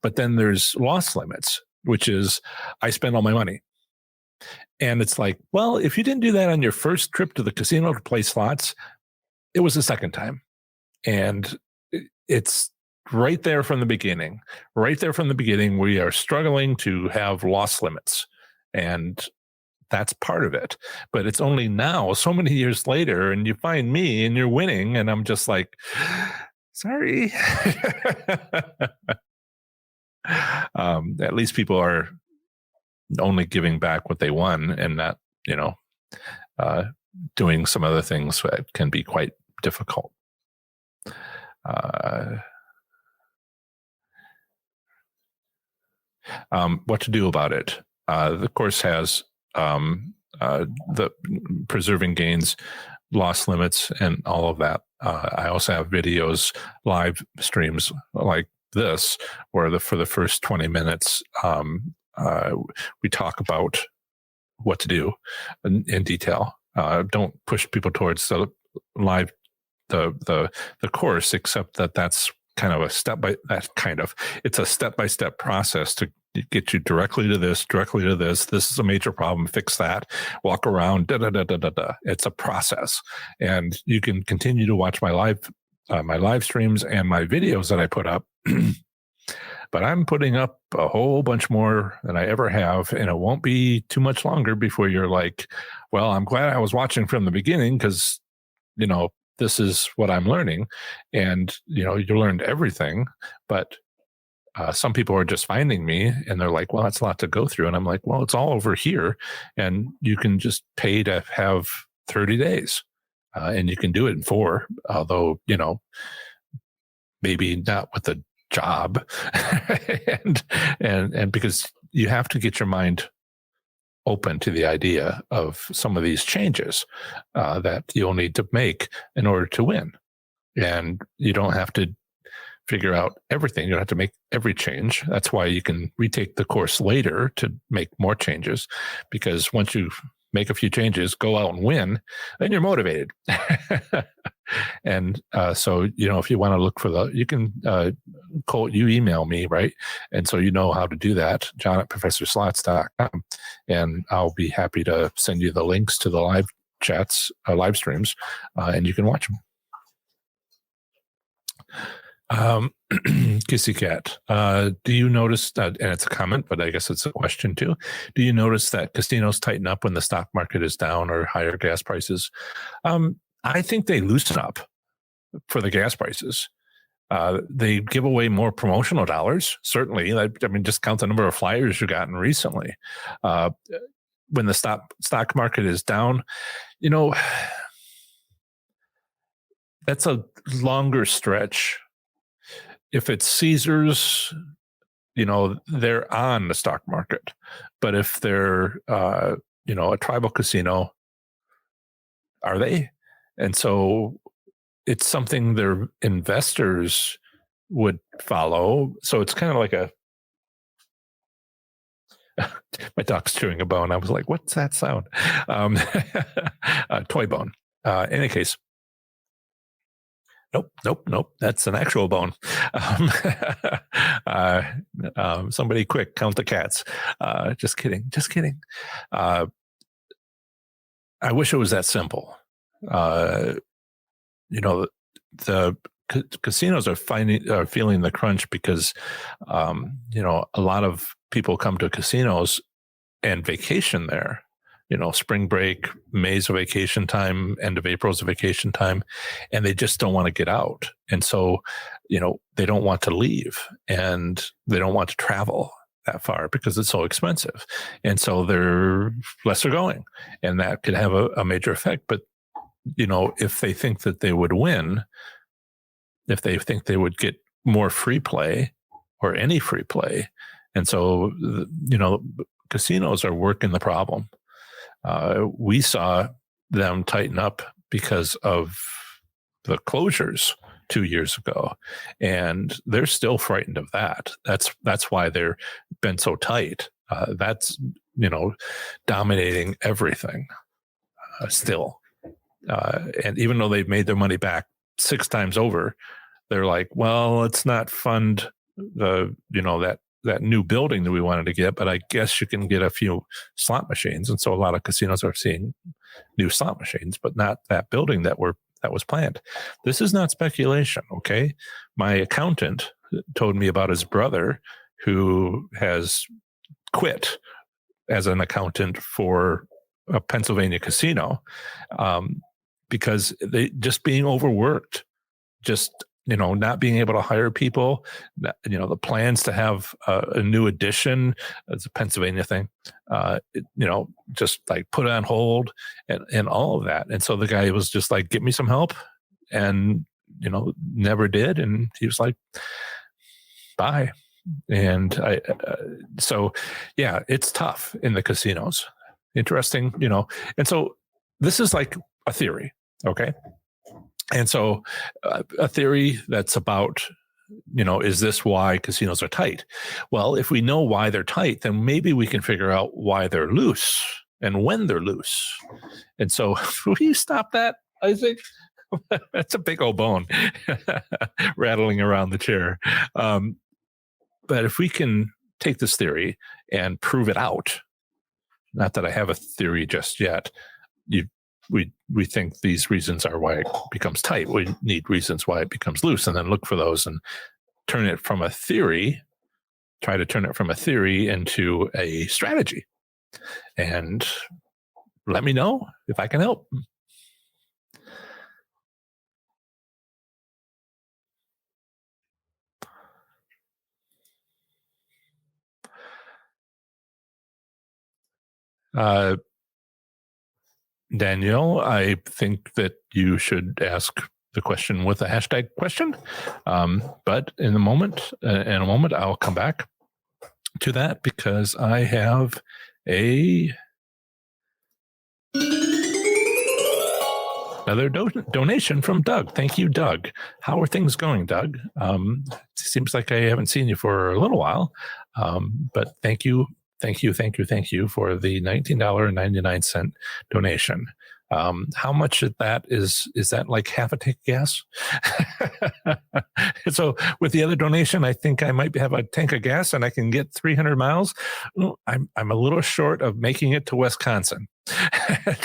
But then there's loss limits, which is I spend all my money. And it's like, well, if you didn't do that on your first trip to the casino to play slots, it was the second time. And it's right there from the beginning. Right there from the beginning, we are struggling to have loss limits. And that's part of it. But it's only now, so many years later, and you find me and you're winning, and I'm just like, sorry. At least people are only giving back what they won and not, doing some other things that can be quite difficult. What to do about it? The course has the preserving gains, loss limits, and all of that. I also have videos, live streams like this, where for the first 20 minutes, we talk about what to do in detail. Don't push people towards the live, the course, except that's kind of it's a step-by-step process to get you directly to this. This is a major problem. Fix that. Walk around. It's a process, and you can continue to watch my live streams and my videos that I put up. But I'm putting up a whole bunch more than I ever have, and it won't be too much longer before you're like, well, I'm glad I was watching from the beginning, because this is what I'm learning. And you learned everything, but some people are just finding me and they're like, well, that's a lot to go through. And I'm like, well, it's all over here, and you can just pay to have 30 days, and you can do it in 4, although, maybe not with a job. and because you have to get your mind open to the idea of some of these changes that you'll need to make in order to win. And you don't have to figure out everything. You don't have to make every change. That's why you can retake the course later to make more changes, because once you make a few changes, go out and win, then you're motivated. And so, if you want to look for you can, you email me, right? And so how to do that, john@professorslots.com. And I'll be happy to send you the links to the live chats, live streams, and you can watch them. Kissy Cat, do you notice that, and it's a comment, but I guess it's a question too, do you notice that casinos tighten up when the stock market is down or higher gas prices? I think they loosen up for the gas prices. They give away more promotional dollars, certainly. Just count the number of flyers you've gotten recently. When the stock market is down, that's a longer stretch. If it's Caesars, they're on the stock market. But if they're, a tribal casino, are they? And so it's something their investors would follow. So it's kind of like my dog's chewing a bone. I was like, what's that sound? Toy bone. In any case. Nope. That's an actual bone. Somebody quick, count the cats. Just kidding. I wish it was that simple. The casinos are feeling the crunch because, a lot of people come to casinos and vacation there. Spring break, May's a vacation time, end of April's a vacation time, and they just don't want to get out. And so, they don't want to leave, and they don't want to travel that far because it's so expensive. And so they're lesser going, and that could have a major effect. But, if they think that they would win, if they think they would get more free play or any free play. And so, casinos are working the problem. We saw them tighten up because of the closures 2 years ago, and they're still frightened of that. That's why they're been so tight. That's dominating everything still. And even though they've made their money back 6 times over, they're like, well, let's not fund that new building that we wanted to get, but I guess you can get a few slot machines. And so a lot of casinos are seeing new slot machines, but not that building that was planned. This is not speculation, okay? My accountant told me about his brother who has quit as an accountant for a Pennsylvania casino, because they just being overworked, just not being able to hire people, the plans to have a new addition, it's a Pennsylvania thing, just like put on hold and all of that. And so the guy was just like, get me some help, and never did. And he was like, bye. And so yeah, it's tough in the casinos. Interesting, and so this is like a theory, okay? And so a theory that's about, is this why casinos are tight? Well, if we know why they're tight, then maybe we can figure out why they're loose and when they're loose. And so will you stop that, Isaac? That's a big old bone rattling around the chair. But if we can take this theory and prove it out, not that I have a theory just yet, we think these reasons are why it becomes tight. We need reasons why it becomes loose, and then look for those and try to turn it from a theory into a strategy. And let me know if I can help. Daniel, I think that you should ask the question with a hashtag question. But in a moment, I'll come back to that because I have another donation from Doug. Thank you, Doug. How are things going, Doug? It seems like I haven't seen you for a little while, but thank you for the $19.99 donation. How much of that is that like half a tank of gas? So with the other donation, I think I might have a tank of gas and I can get 300 miles. I'm a little short of making it to Wisconsin,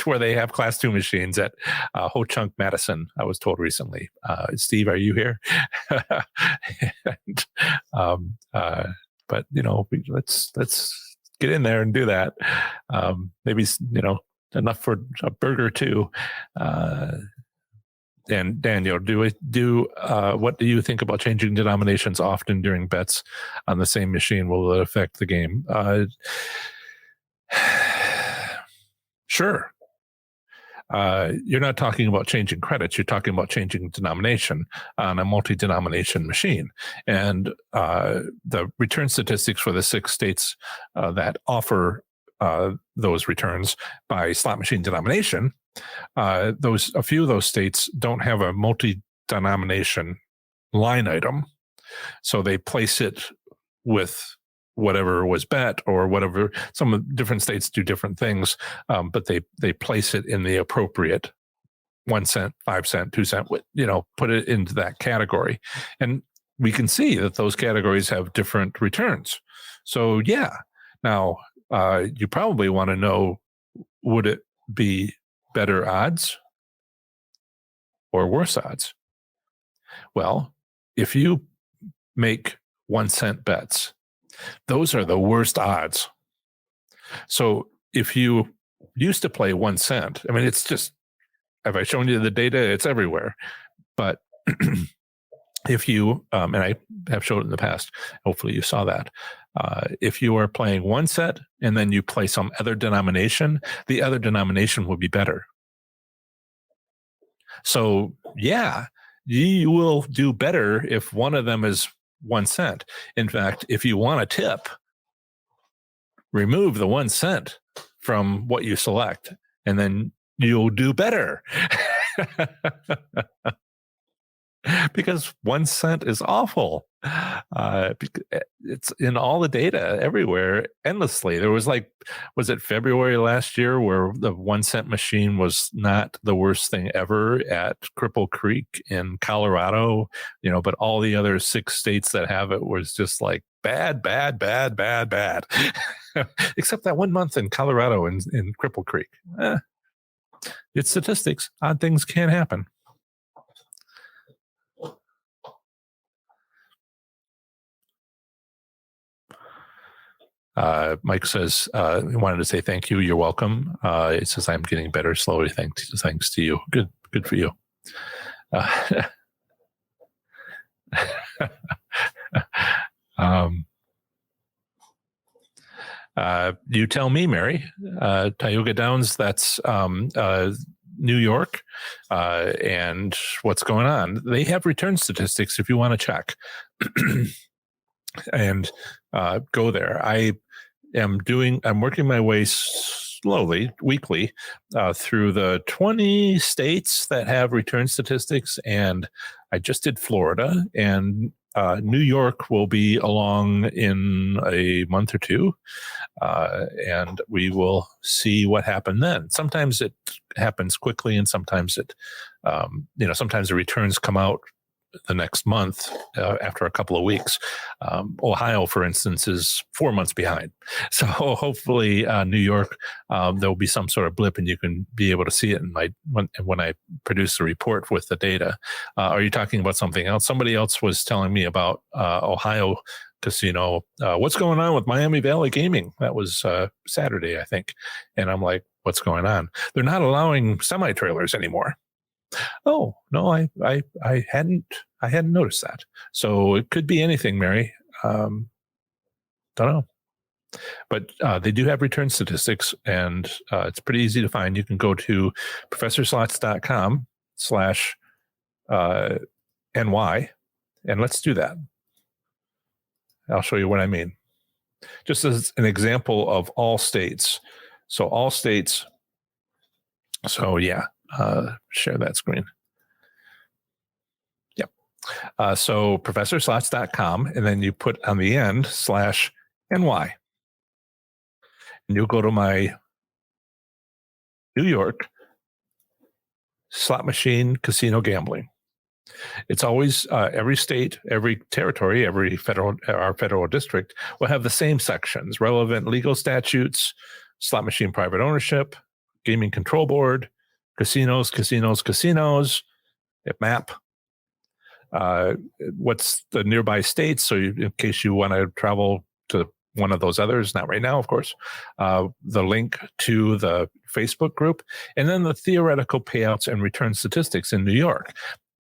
where they have Class 2 machines at Ho Chunk, Madison, I was told recently. Steve, are you here? And, but let's get in there and do that. Maybe enough for a burger or two. And Daniel, what do you think about changing denominations often during bets on the same machine? Will it affect the game? Sure. You're not talking about changing credits. You're talking about changing denomination on a multi-denomination machine. And the return statistics for the 6 states that offer those returns by slot machine denomination, a few of those states don't have a multi-denomination line item. So they place it with whatever was bet or whatever. Some different states do different things, but they place it in the appropriate 1 cent, 5 cent, 2 cent, put it into that category. And we can see that those categories have different returns. So yeah, now you probably want to know, would it be better odds or worse odds? Well, if you make 1 cent bets, those are the worst odds. So if you used to play 1 cent, I mean, it's just, have I shown you the data? It's everywhere. But if you, and I have showed it in the past, hopefully you saw that. If you are playing 1 set and then you play some other denomination, the other denomination will be better. So yeah, you will do better if one of them is 1 cent. In fact, if you want a tip, remove the 1 cent from what you select, and then you'll do better. Because 1 cent is awful. It's in all the data everywhere endlessly. There was was it February last year where the 1 cent machine was not the worst thing ever at Cripple Creek in Colorado, but all the other 6 states that have it was just like bad. Except that 1 month in Colorado in Cripple Creek. It's statistics. Odd things can happen. Mike says he wanted to say thank you. You're welcome. It says I'm getting better slowly. Thanks to you. Good for you. You tell me, Mary. Tioga Downs, that's New York. And what's going on? They have return statistics if you want to check. And go there. I'm working my way slowly, weekly, through the 20 states that have return statistics. And I just did Florida, and New York will be along in a month or two. And we will see what happened then. Sometimes it happens quickly, and sometimes sometimes the returns come out the next month after a couple of weeks. Ohio, for instance, is 4 months behind. So hopefully New York, there'll be some sort of blip and you can be able to see it when I produce the report with the data. Are you talking about something else? Somebody else was telling me about Ohio casino. What's going on with Miami Valley Gaming? That was Saturday, I think. And I'm like, what's going on? They're not allowing semi-trailers anymore. Oh, no, I hadn't noticed that. So it could be anything, Mary. Don't know. But they do have return statistics, and it's pretty easy to find. You can go to professorslots.com/NY, and let's do that. I'll show you what I mean. Just as an example of all states. So all states. So yeah. Share that screen. Yep. So professorslots.com, and then you put on the end /NY. And you'll go to my New York slot machine casino gambling. It's always every state, every territory, our federal district will have the same sections: relevant legal statutes, slot machine private ownership, gaming control board, casinos, map. What's the nearby states? So in case you want to travel to one of those others, not right now, of course, the link to the Facebook group, and then the theoretical payouts and return statistics in New York.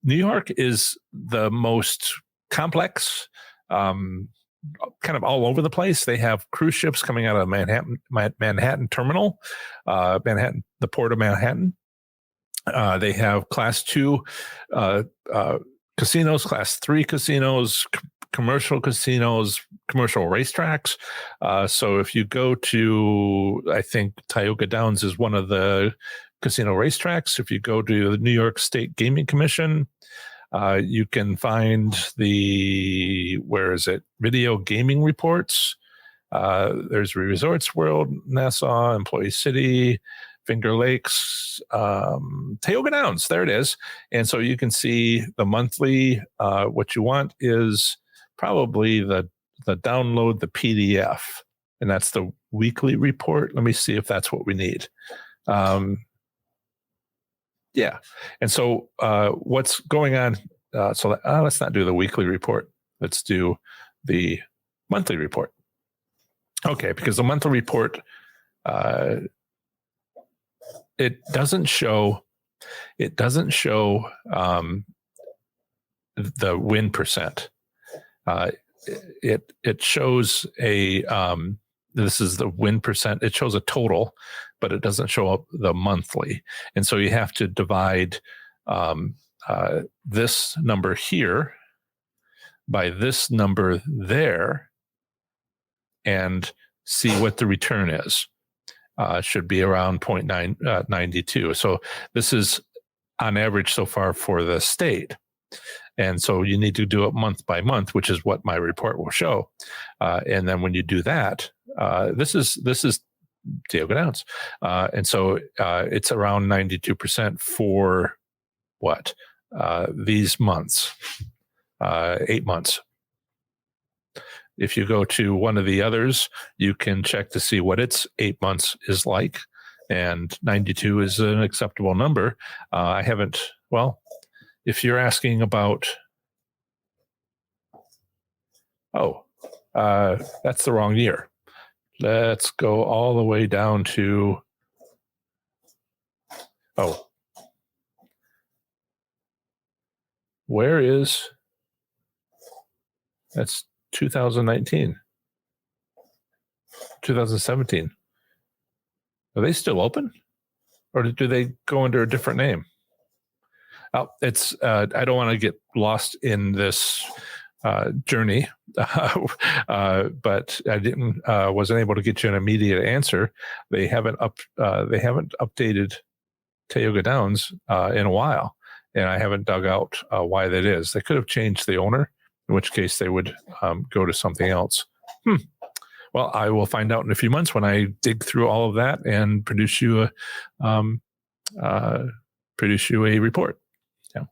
New York is the most complex, kind of all over the place. They have cruise ships coming out of Manhattan Terminal, the port of Manhattan. They have class 2 casinos, class 3 casinos, commercial casinos, commercial racetracks. So if you go to, I think Tioga Downs is one of the casino racetracks. If you go to the New York State Gaming Commission, you can find video gaming reports. There's Resorts World, Nassau, Employee City, Finger Lakes, Tioga Downs. There it is. And so you can see the monthly. What you want is probably the download the PDF, and that's the weekly report. Let me see if that's what we need. Yeah. And so what's going on? So let's not do the weekly report. Let's do the monthly report. Okay, because the monthly report, it doesn't show the win percent. It shows this is the win percent. It shows a total, but it doesn't show up the monthly. And so you have to divide this number here by this number there and see what the return is. Should be around 0.92. So this is on average so far for the state. And so you need to do it month by month, which is what my report will show. And then when you do that, this is Tioga Downs. And so it's around 92% for what? These months, 8 months. If you go to one of the others, you can check to see what its 8 months is like. And 92 is an acceptable number. If you're asking about, that's the wrong year. Let's go all the way down to, where is, that's 2019, 2017. Are they still open? Or do they go under a different name? Oh, it's, I don't want to get lost in this journey, but I wasn't able to get you an immediate answer. They haven't updated Tioga Downs in a while, and I haven't dug out why that is. They could have changed the owner, in which case they would go to something else. Well, I will find out in a few months when I dig through all of that and produce you a report. Yeah.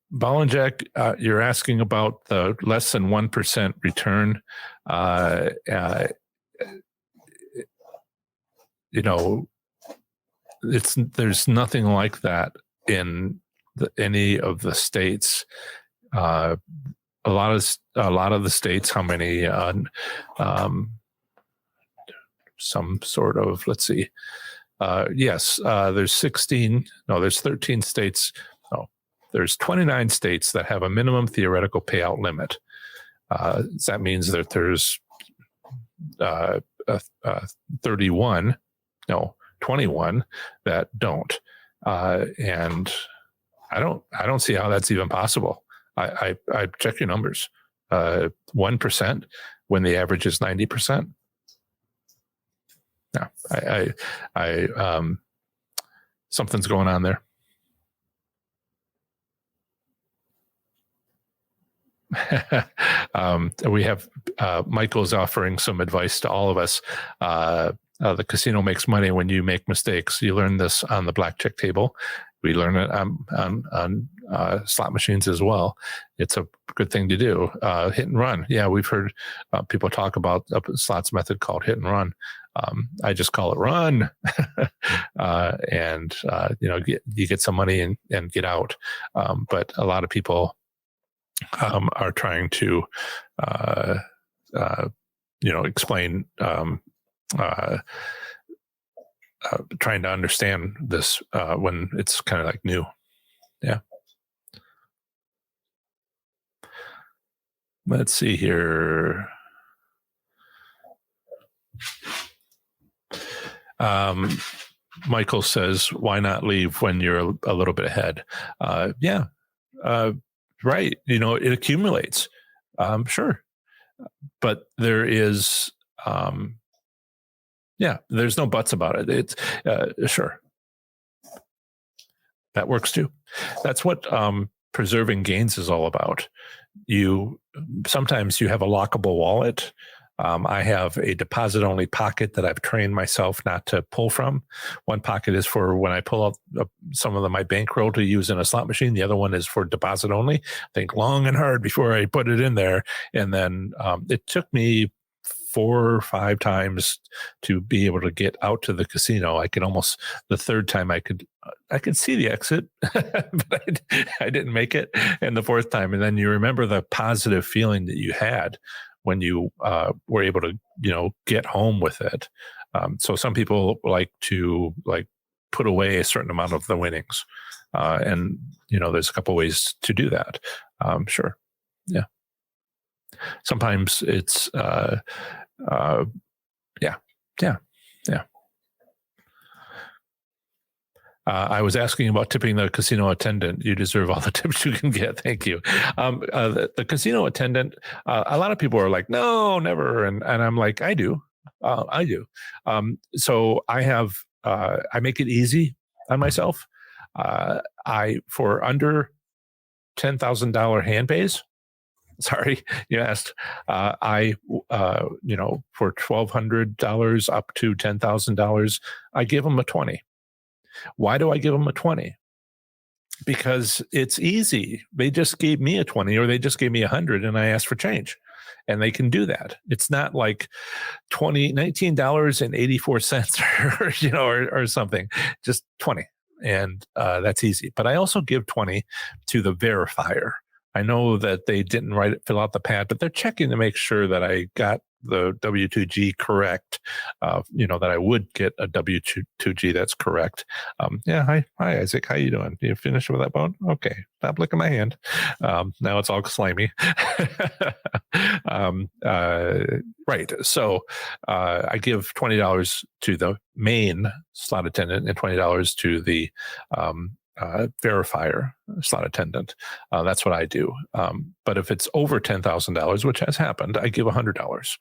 Ball and Jack, you're asking about the less than 1% return. There's nothing like that in any of the states. A lot of the states, how many? Some sort of, let's see. Yes, there's 16. No, there's 13 states. No, there's 29 states that have a minimum theoretical payout limit. That means that there's 21 that don't. And I don't see how that's even possible. I check your numbers. 1% when the average is 90%. No, I something's going on there. We have Michael's offering some advice to all of us. The casino makes money when you make mistakes. You learn this on the blackjack table. We learn it on slot machines as well. It's a good thing to do. Hit and run. Yeah, we've heard people talk about a slots method called hit and run. I just call it run, and you get some money and get out. But a lot of people are trying to explain, trying to understand this when it's kind of like new. Yeah. Let's see here. Michael says, why not leave when you're a little bit ahead? Yeah. Right. It accumulates. Sure. But there is, there's no buts about it. It's sure. That works too. That's what preserving gains is all about. Sometimes you have a lockable wallet. I have a deposit-only pocket that I've trained myself not to pull from. One pocket is for when I pull out some of my bankroll to use in a slot machine. The other one is for deposit-only. Think long and hard before I put it in there. And then it took me 4 or 5 times to be able to get out to the casino. The third time I could see the exit, but I didn't make it. And the fourth time, and then you remember the positive feeling that you had when you were able to, get home with it. So some people like to put away a certain amount of the winnings. And, there's a couple ways to do that. Sure. Yeah. Sometimes it's, yeah. I was asking about tipping the casino attendant. You deserve all the tips you can get. Thank you. The casino attendant, a lot of people are like, no, never. And I'm like, I do. So I have, I make it easy on myself. For under $10,000 hand pays, sorry, you asked, for $1,200 up to $10,000, I give them a 20. Why do I give them a 20? Because it's easy. They just gave me a 20 or they just gave me 100 and I asked for change, and they can do that. It's not like $19.84 or something, just 20. and that's easy. But I also give 20 to the verifier. I know that they didn't fill out the pad, but they're checking to make sure that I got the W-2G correct. That I would get a W-2G that's correct. Hi Isaac, how you doing? You finished with that bone? Okay, stop licking my hand. Now it's all slimy. Right. So I give $20 to the main slot attendant and $20 to the verifier slot attendant. That's what I do. But if it's over $10,000, which has happened, I give $100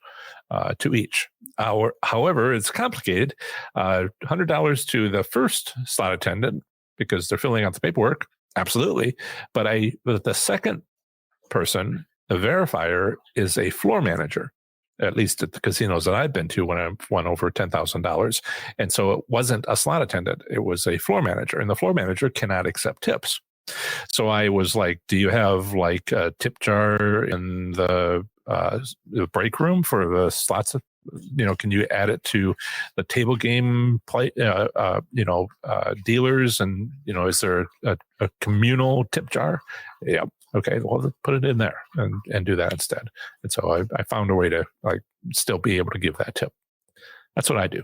to each. However, it's complicated. $100 to the first slot attendant because they're filling out the paperwork. Absolutely. But the second person, the verifier, is a floor manager, at least at the casinos that I've been to when I won over $10,000. And so it wasn't a slot attendant. It was a floor manager, and the floor manager cannot accept tips. So I was like, do you have like a tip jar in the break room for the slots? Can you add it to the table game play, dealers? And, is there a communal tip jar? Yeah. Okay, well, put it in there and do that instead. And so I found a way to like still be able to give that tip. That's what I do.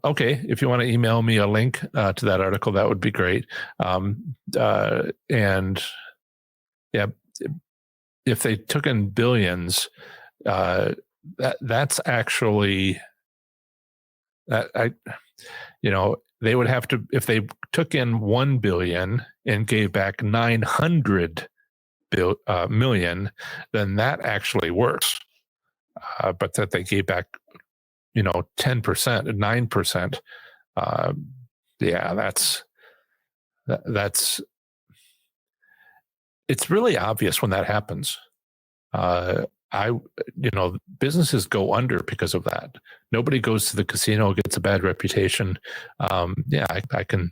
Okay, if you want to email me a link to that article, that would be great. And yeah, if they took in billions, that's actually that they would have to, if they took in 1 billion and gave back 900 million, then that actually works. But that they gave back 10%, 9%. That's it's really obvious when that happens. Businesses go under because of that. Nobody goes to the casino, gets a bad reputation. I can.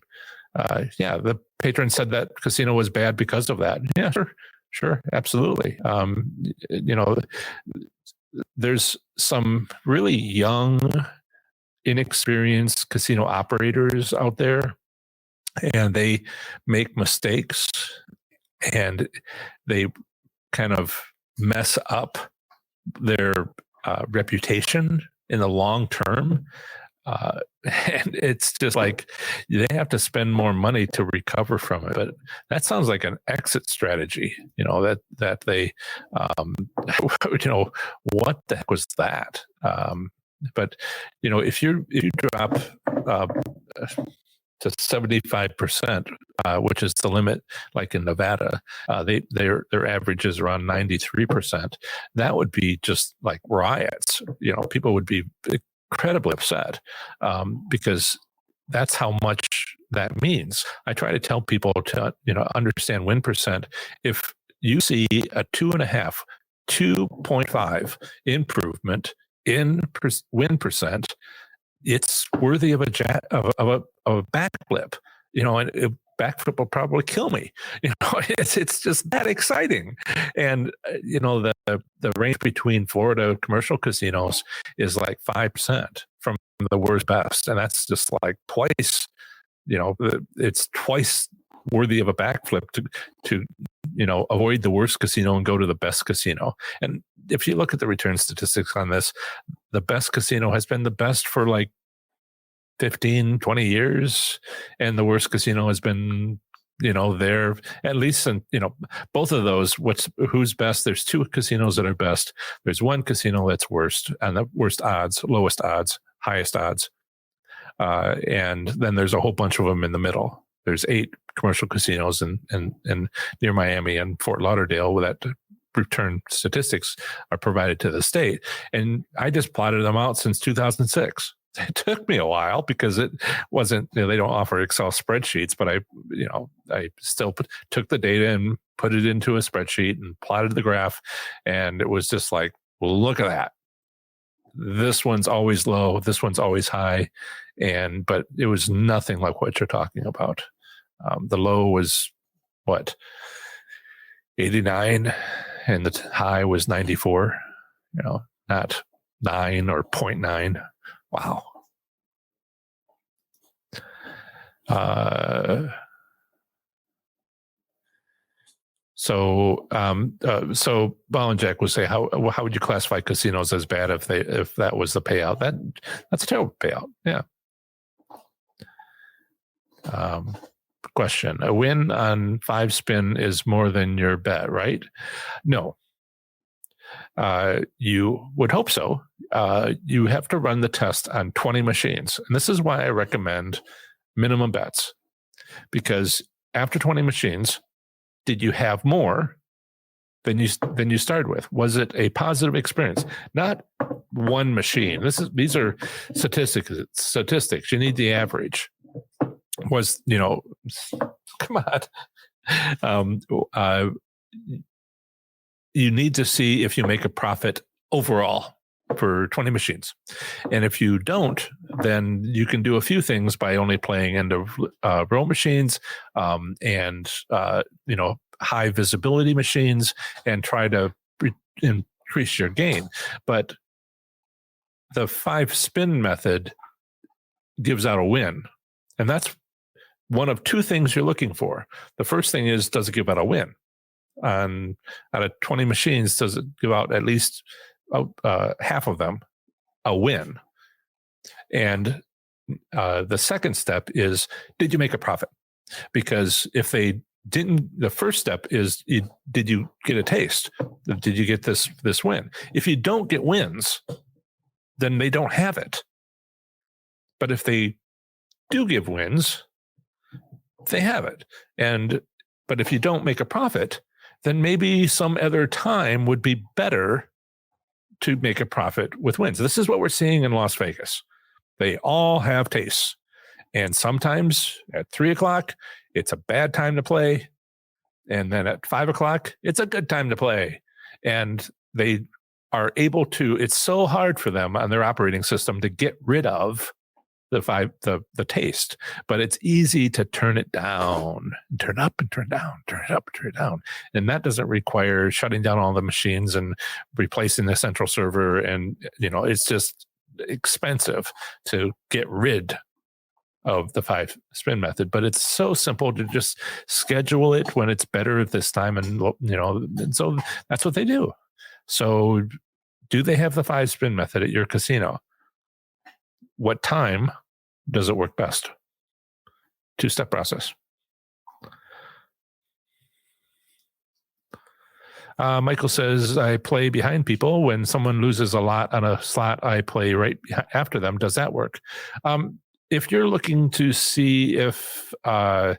The patron said that casino was bad because of that. Yeah, sure, absolutely. There's some really young, inexperienced casino operators out there, and they make mistakes, and they kind of mess up their reputation in the long term. And it's just like they have to spend more money to recover from it. But that sounds like an exit strategy, that they, what the heck was that? But, if you drop to 75%, which is the limit, like in Nevada, their average is around 93%. That would be just like riots. People would be incredibly upset because that's how much that means. I try to tell people to understand win percent. If you see a 2.5 improvement in win percent, it's worthy of a backflip, and a backflip will probably kill me. It's just that exciting. And the range between Florida commercial casinos is like 5% from the worst best, and that's just like twice. It's twice worthy of a backflip to avoid the worst casino and go to the best casino. And if you look at the return statistics on this, the best casino has been the best for like 15, 20 years. And the worst casino has been, there at least, in, both of those, who's best? There's 2 casinos that are best. There's 1 casino that's worst, and the worst odds, lowest odds, highest odds. And then there's a whole bunch of them in the middle. There's 8 commercial casinos in near Miami and Fort Lauderdale that return statistics are provided to the state. And I just plotted them out since 2006. It took me a while because it wasn't, they don't offer Excel spreadsheets, but I still took the data and put it into a spreadsheet and plotted the graph. And it was just like, well, look at that. This one's always low. This one's always high. But it was nothing like what you're talking about. The low was what? 89. and the high was 94, not 9 or 0.9. Wow. So Ball and Jack would say, how would you classify casinos as bad if that was the payout? That's a terrible payout. Yeah. Question: a win on 5 spin is more than your bet, right? No. You would hope so. You have to run the test on 20 machines, and this is why I recommend minimum bets, because after 20 machines, did you have more than you started with? Was it a positive experience? Not one machine. These are statistics. You need the average. Was, come on. You need to see if you make a profit overall for 20 machines. And if you don't, then you can do a few things by only playing end of row machines and high visibility machines, and try to increase your gain. But the 5 spin method gives out a win. And that's one of 2 things you're looking for. The first thing is, does it give out a win? Out of 20 machines, does it give out at least half of them a win? And the second step is, did you make a profit? Because if they didn't, the first step is, did you get a taste? Did you get this win? If you don't get wins, then they don't have it. But if they do give wins, they have it. But if you don't make a profit, then maybe some other time would be better to make a profit with wins. This is what we're seeing in Las Vegas. They all have tastes. And sometimes at 3:00, it's a bad time to play. And then at 5:00, it's a good time to play. And they are able to, it's so hard for them on their operating system to get rid of the taste, but it's easy to turn it down, turn up and turn down, turn it up and turn it down. And that doesn't require shutting down all the machines and replacing the central server. And, it's just expensive to get rid of the 5 spin method, but it's so simple to just schedule it when it's better at this time. And, and so that's what they do. So do they have the 5 spin method at your casino? What time does it work best? 2-step process. Michael says, I play behind people. When someone loses a lot on a slot, I play right after them. Does that work? If you're looking to see if the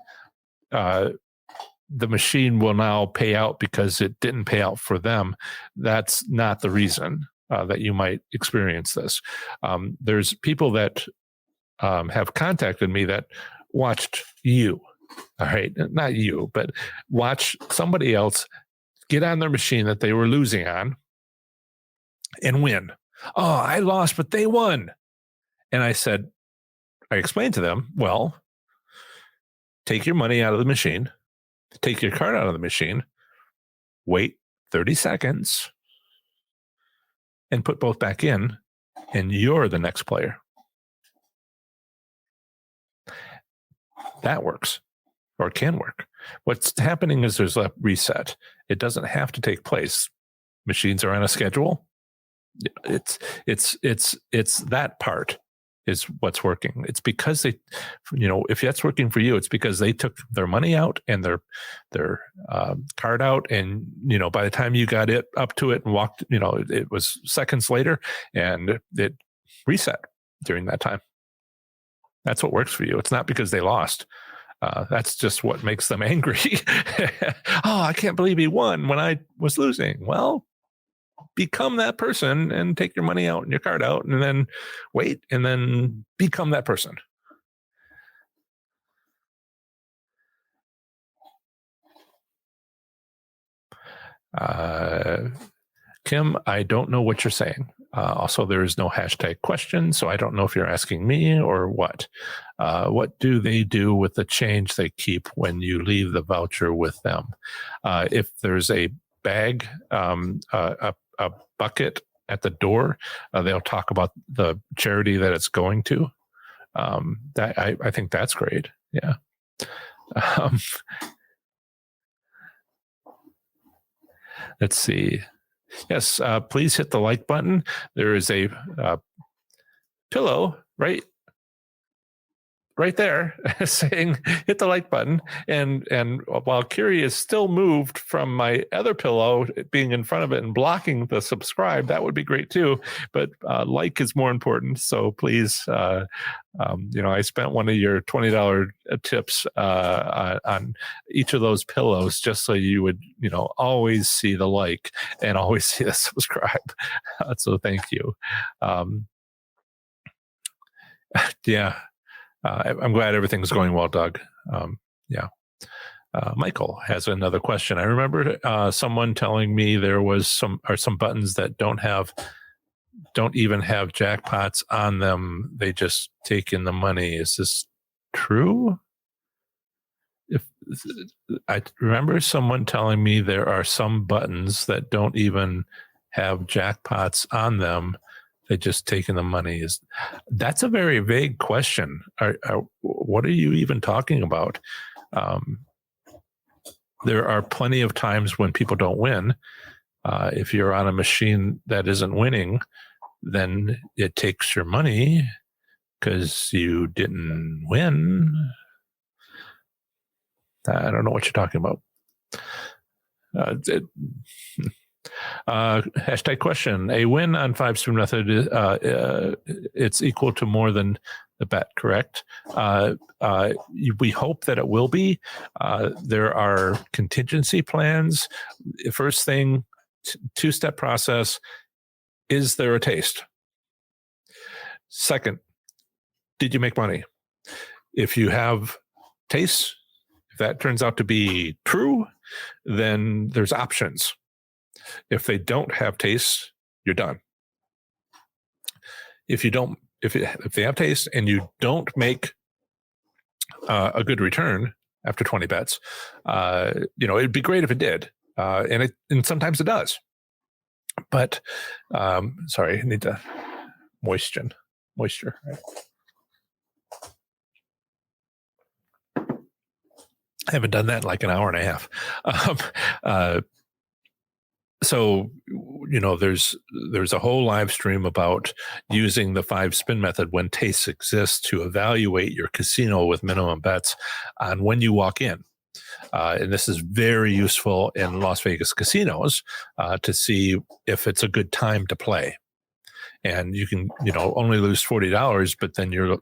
machine will now pay out because it didn't pay out for them, that's not the reason that you might experience this. There's people that have contacted me that watched you, all right, not you, but watch somebody else get on their machine that they were losing on and win. Oh, I lost, but they won. And I explained to them, well, take your money out of the machine, take your card out of the machine, wait 30 seconds, and put both back in, and you're the next player. That works, or can work. What's happening is there's a reset. It doesn't have to take place. Machines are on a schedule. It's that part is what's working. It's because they, if that's working for you, it's because they took their money out and their card out, and by the time you got it up to it and walked, it was seconds later, and it reset during that time. That's what works for you. It's not because they lost. That's just what makes them angry. Oh, I can't believe he won when I was losing. Well, become that person and take your money out and your card out, and then wait, and then become that person. Kim, I don't know what you're saying. Also, there is no hashtag question, so I don't know if you're asking me or what. What do they do with the change they keep when you leave the voucher with them? If there's a bag, a bucket at the door. They'll talk about the charity that it's going to. That I think that's great. Yeah. Let's see. Yes, please hit the like button. There is a pillow right there saying hit the like button, and while Kiri is still moved from my other pillow being in front of it and blocking the subscribe, that would be great too, but like is more important. So please, I spent one of your $20 tips on each of those pillows just so you would always see the like and always see the subscribe. So thank you. Yeah. I'm glad everything's going well, Doug. Yeah. Michael has another question. I remember someone telling me there was some buttons that don't even have jackpots on them. They just take in the money. Is this true? If I remember someone telling me there are some buttons that don't even have jackpots on them. They just taking the money. That's a very vague question. What are you even talking about? There are plenty of times when people don't win. If you're on a machine that isn't winning, then it takes your money because you didn't win. I don't know what you're talking about. Hashtag question: a win on 5-spin method, it's equal to more than the bet, correct? We hope that it will be. There are contingency plans. First thing, two-step process: is there a taste? Second, did you make money? If you have taste, if that turns out to be true, then there's options. If they don't have taste, you're done. If they have taste and you don't make a good return after 20 bets, it'd be great if it did, and sometimes it does. But sorry, I need to moisture. Right? I haven't done that in like an hour and a half. So, there's a whole live stream about using the 5-spin method when tastes exist to evaluate your casino with minimum bets on when you walk in. And this is very useful in Las Vegas casinos to see if it's a good time to play. And you can, only lose $40, but then you're,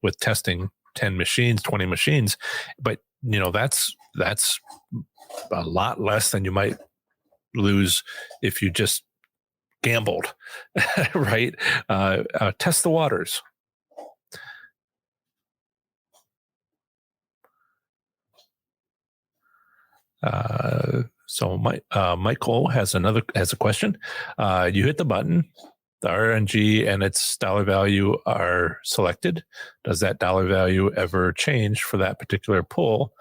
with testing 10 machines, 20 machines, but that's a lot less than you might lose if you just gambled, right? Test the waters. So Michael has a question. You hit the button, the RNG and its dollar value are selected. Does that dollar value ever change for that particular pull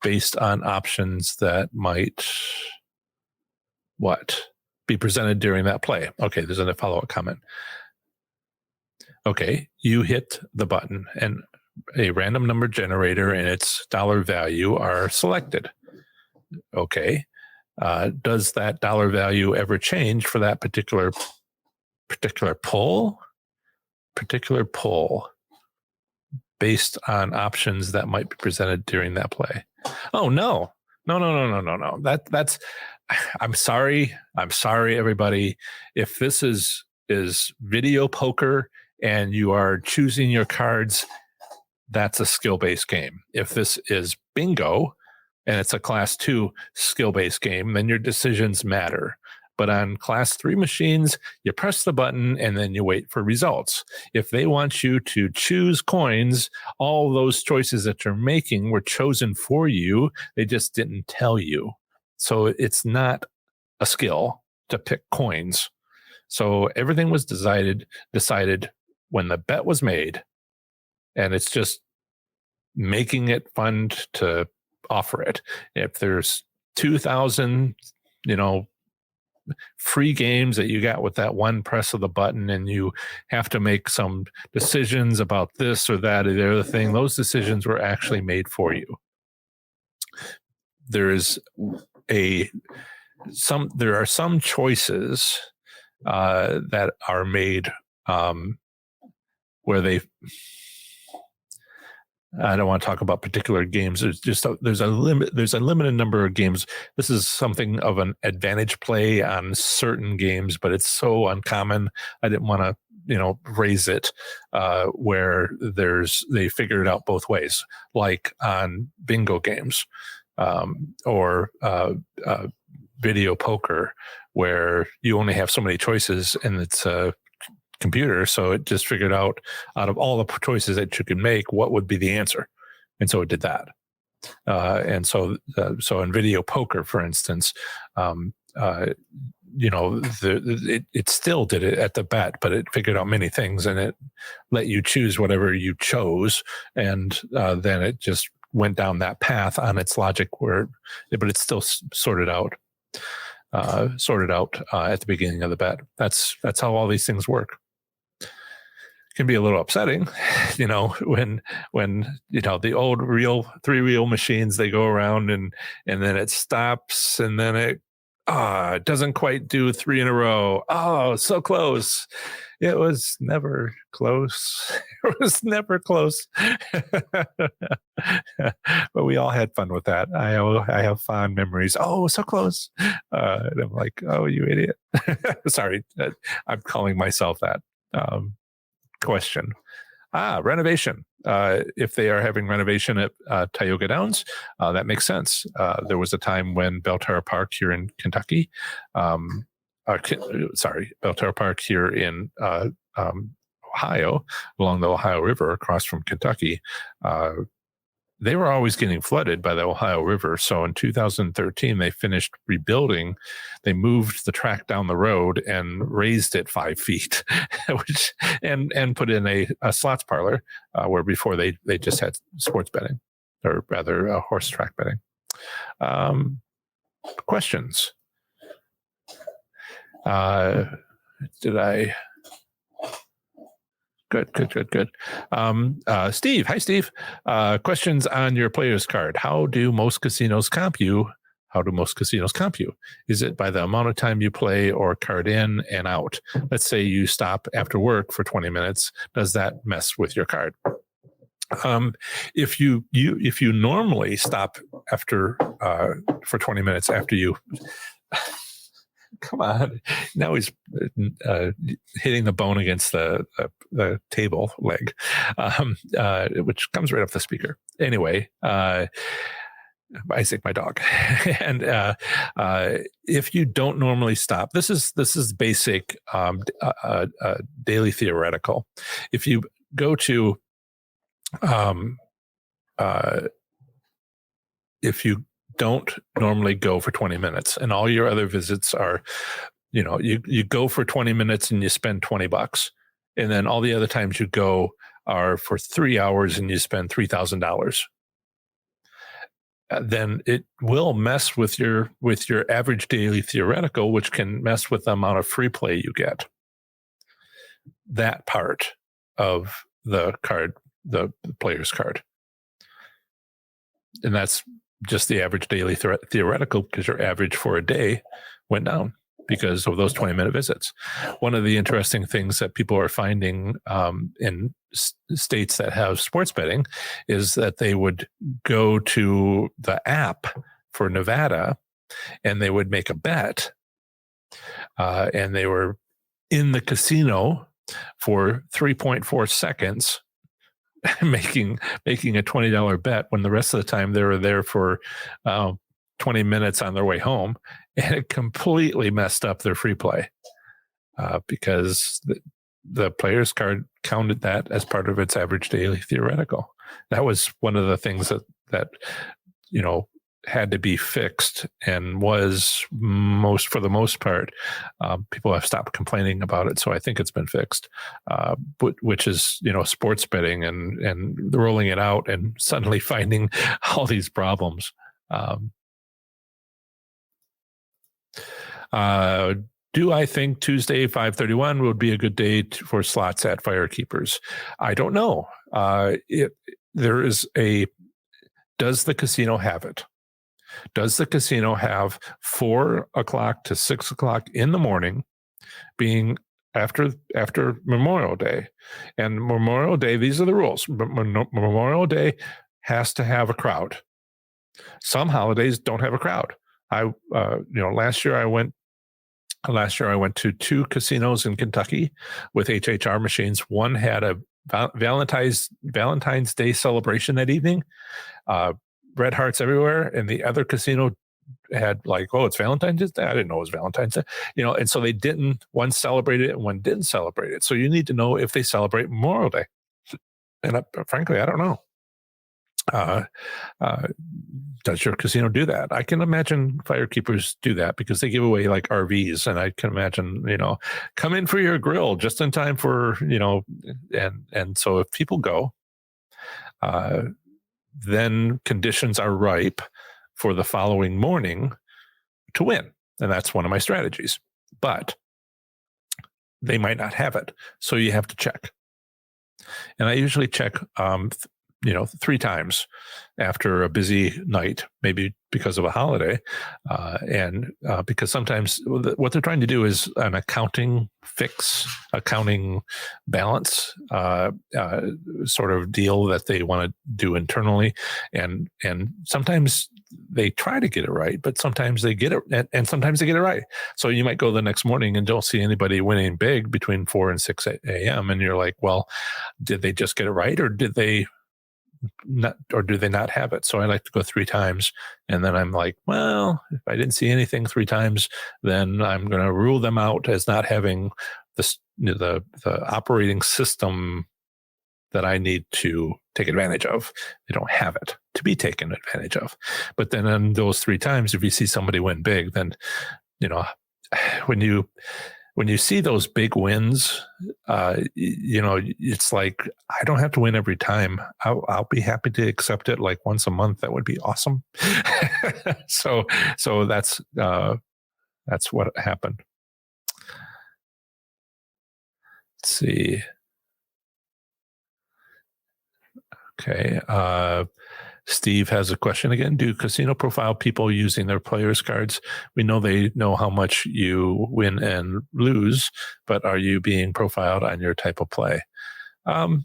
based on options that might be presented during that play? Okay, there's a follow-up comment. Okay, you hit the button and a random number generator and its dollar value are selected. Okay, does that dollar value ever change for that particular pull based on options that might be presented during that play? Oh, no. That's I'm sorry, everybody. If this is video poker and you are choosing your cards, that's a skill-based game. If this is bingo and it's a class 2 skill-based game, then your decisions matter. But on class 3 machines, you press the button and then you wait for results. If they want you to choose coins, all those choices that you're making were chosen for you. They just didn't tell you. So it's not a skill to pick coins. So everything was decided when the bet was made, and it's just making it fun to offer it. If there's 2,000 free games that you got with that one press of the button, and you have to make some decisions about this or that or the other thing. Those decisions were actually made for you. There are some choices that are made where I don't want to talk about particular games. There's a limited number of games. This is something of an advantage play on certain games, but it's so uncommon. I didn't want to, raise it where they figure it out both ways, like on bingo games or video poker, where you only have so many choices and it's a computer, so it just figured out of all the choices that you could make what would be the answer, and so it did that. And so in video poker, for instance, it still did it at the bet, but it figured out many things and it let you choose whatever you chose, and then it just went down that path on its logic, but it's still sorted out at the beginning of the bet. That's how all these things work. Can be a little upsetting, when the old three reel machines, they go around and then it stops, and then it doesn't quite do 3 in a row. Oh, so close. It was never close. It was never close. But we all had fun with that. I have fond memories. Oh, so close. And I'm like, oh, you idiot. Sorry, I'm calling myself that. Question. Renovation. If they are having renovation at Tioga Downs, that makes sense. There was a time when Belterra Park here in Kentucky, Belterra Park here in Ohio, along the Ohio River across from Kentucky, they were always getting flooded by the Ohio River. So in 2013, they finished rebuilding. They moved the track down the road and raised it 5 feet, and put in a slots parlor where before they just had sports betting, or rather horse track betting. Questions? Did I? Good. Steve. Hi, Steve. Questions on your player's card. How do most casinos comp you? Is it by the amount of time you play or card in and out? Let's say you stop after work for 20 minutes. Does that mess with your card? If you normally stop after for 20 minutes after you come on, now he's hitting the bone against the table leg, which comes right off the speaker. Anyway, Isaac, my dog. And if you don't normally stop, this is basic daily theoretical. If you go to if you don't normally go for 20 minutes and all your other visits are, you go for 20 minutes and you spend $20, and then all the other times you go are for 3 hours and you spend $3,000, then it will mess with your average daily theoretical, which can mess with the amount of free play you get. That part of the card, the player's card. And that's just the average daily theoretical, because your average for a day went down because of those 20-minute visits. One of the interesting things that people are finding in states that have sports betting is that they would go to the app for Nevada and they would make a bet, and they were in the casino for 3.4 seconds making a $20 bet, when the rest of the time they were there for 20 minutes on their way home, and it completely messed up their free play because the player's card counted that as part of its average daily theoretical. That was one of the things that had to be fixed, and was for the most part, people have stopped complaining about it. So I think it's been fixed, which is, sports betting and rolling it out and suddenly finding all these problems. Do I think Tuesday 5/31 would be a good day for slots at Firekeepers? I don't know. Does the casino have it? Does the casino have 4 o'clock to 6 o'clock in the morning being after Memorial Day? And Memorial Day, these are the rules. Memorial Day has to have a crowd. Some holidays don't have a crowd. Last year I went to 2 casinos in Kentucky with HHR machines. One had a Valentine's Day celebration that evening, red hearts everywhere, and the other casino had it's Valentine's Day. I didn't know it was Valentine's Day, and so they didn't. One celebrated it and one didn't celebrate it. So you need to know if they celebrate Memorial Day. And frankly, I don't know. Does your casino do that? I can imagine Firekeepers do that because they give away RVs, and I can imagine, come in for your grill just in time for, and so if people go, then conditions are ripe for the following morning to win. And that's one of my strategies, but they might not have it. So you have to check. And I usually check, 3 times after a busy night, maybe because of a holiday. And because sometimes what they're trying to do is an accounting balance sort of deal that they want to do internally. And sometimes they try to get it right, but sometimes they get it, and sometimes they get it right. So you might go the next morning and don't see anybody winning big between 4 and 6 a.m. And you're like, well, did they just get it right, or did they not, or do they not have it? So I like to go 3 times, and then I'm like, well, if I didn't see anything 3 times, then I'm going to rule them out as not having the operating system that I need to take advantage of. They don't have it to be taken advantage of. But then in those 3 times, if you see somebody win big, then when you see those big wins, it's like, I don't have to win every time. I'll be happy to accept it once a month. That would be awesome. So that's what happened. Let's see. Okay. Steve has a question again. Do casino profile people using their players cards? We know they know how much you win and lose, but are you being profiled on your type of play? For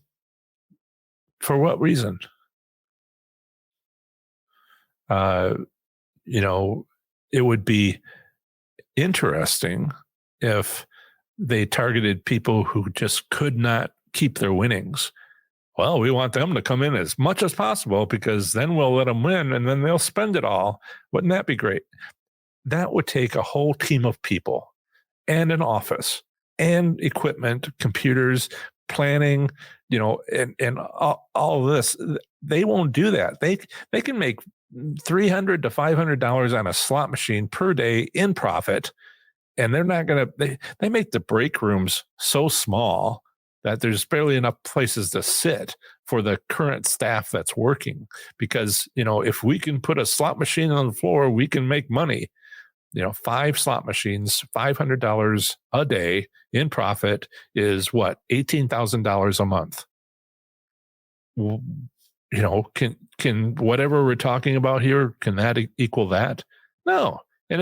what reason? It would be interesting if they targeted people who just could not keep their winnings. Well, we want them to come in as much as possible because then we'll let them win and then they'll spend it all. Wouldn't that be great? That would take a whole team of people and an office and equipment, computers, planning, and all this. They won't do that. They can make $300 to $500 on a slot machine per day in profit, and they're not going to. They make the break rooms so small that there's barely enough places to sit for the current staff that's working. Because, if we can put a slot machine on the floor, we can make money. 5 slot machines, $500 a day in profit is what? $18,000 a month. Can whatever we're talking about here, can that equal that? No. And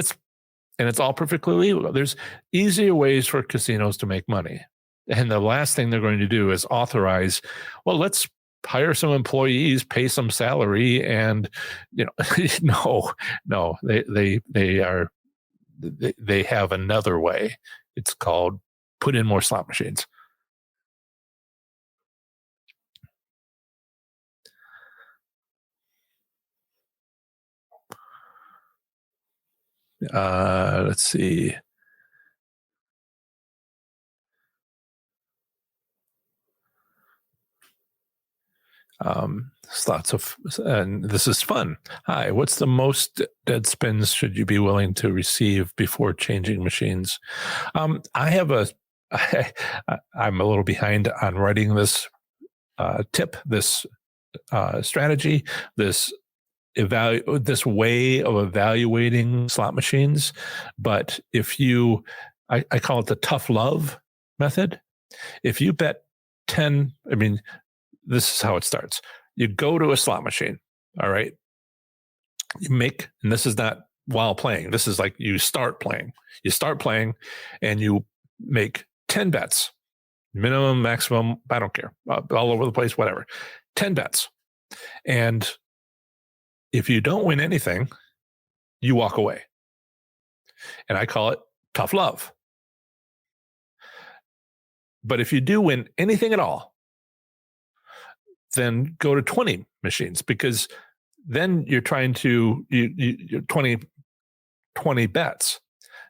it's all perfectly legal. There's easier ways for casinos to make money. And the last thing they're going to do is authorize, well, let's hire some employees, pay some salary, and no, they have another way. It's called put in more slot machines. Let's see. Lots of, and this is fun. Hi, what's the most dead spins should you be willing to receive before changing machines? I'm a little behind on writing this tip, this strategy, this this way of evaluating slot machines. But if you, I call it the tough love method. If you bet 10, I mean, this is how it starts. You go to a slot machine, all right? You make, and this is not while playing. This is like you start playing. You start playing and you make 10 bets, minimum, maximum, I don't care, all over the place, whatever. 10 bets. And if you don't win anything, you walk away. And I call it tough love. But if you do win anything at all, then go to 20 machines, because then you're trying to, you're 20 bets.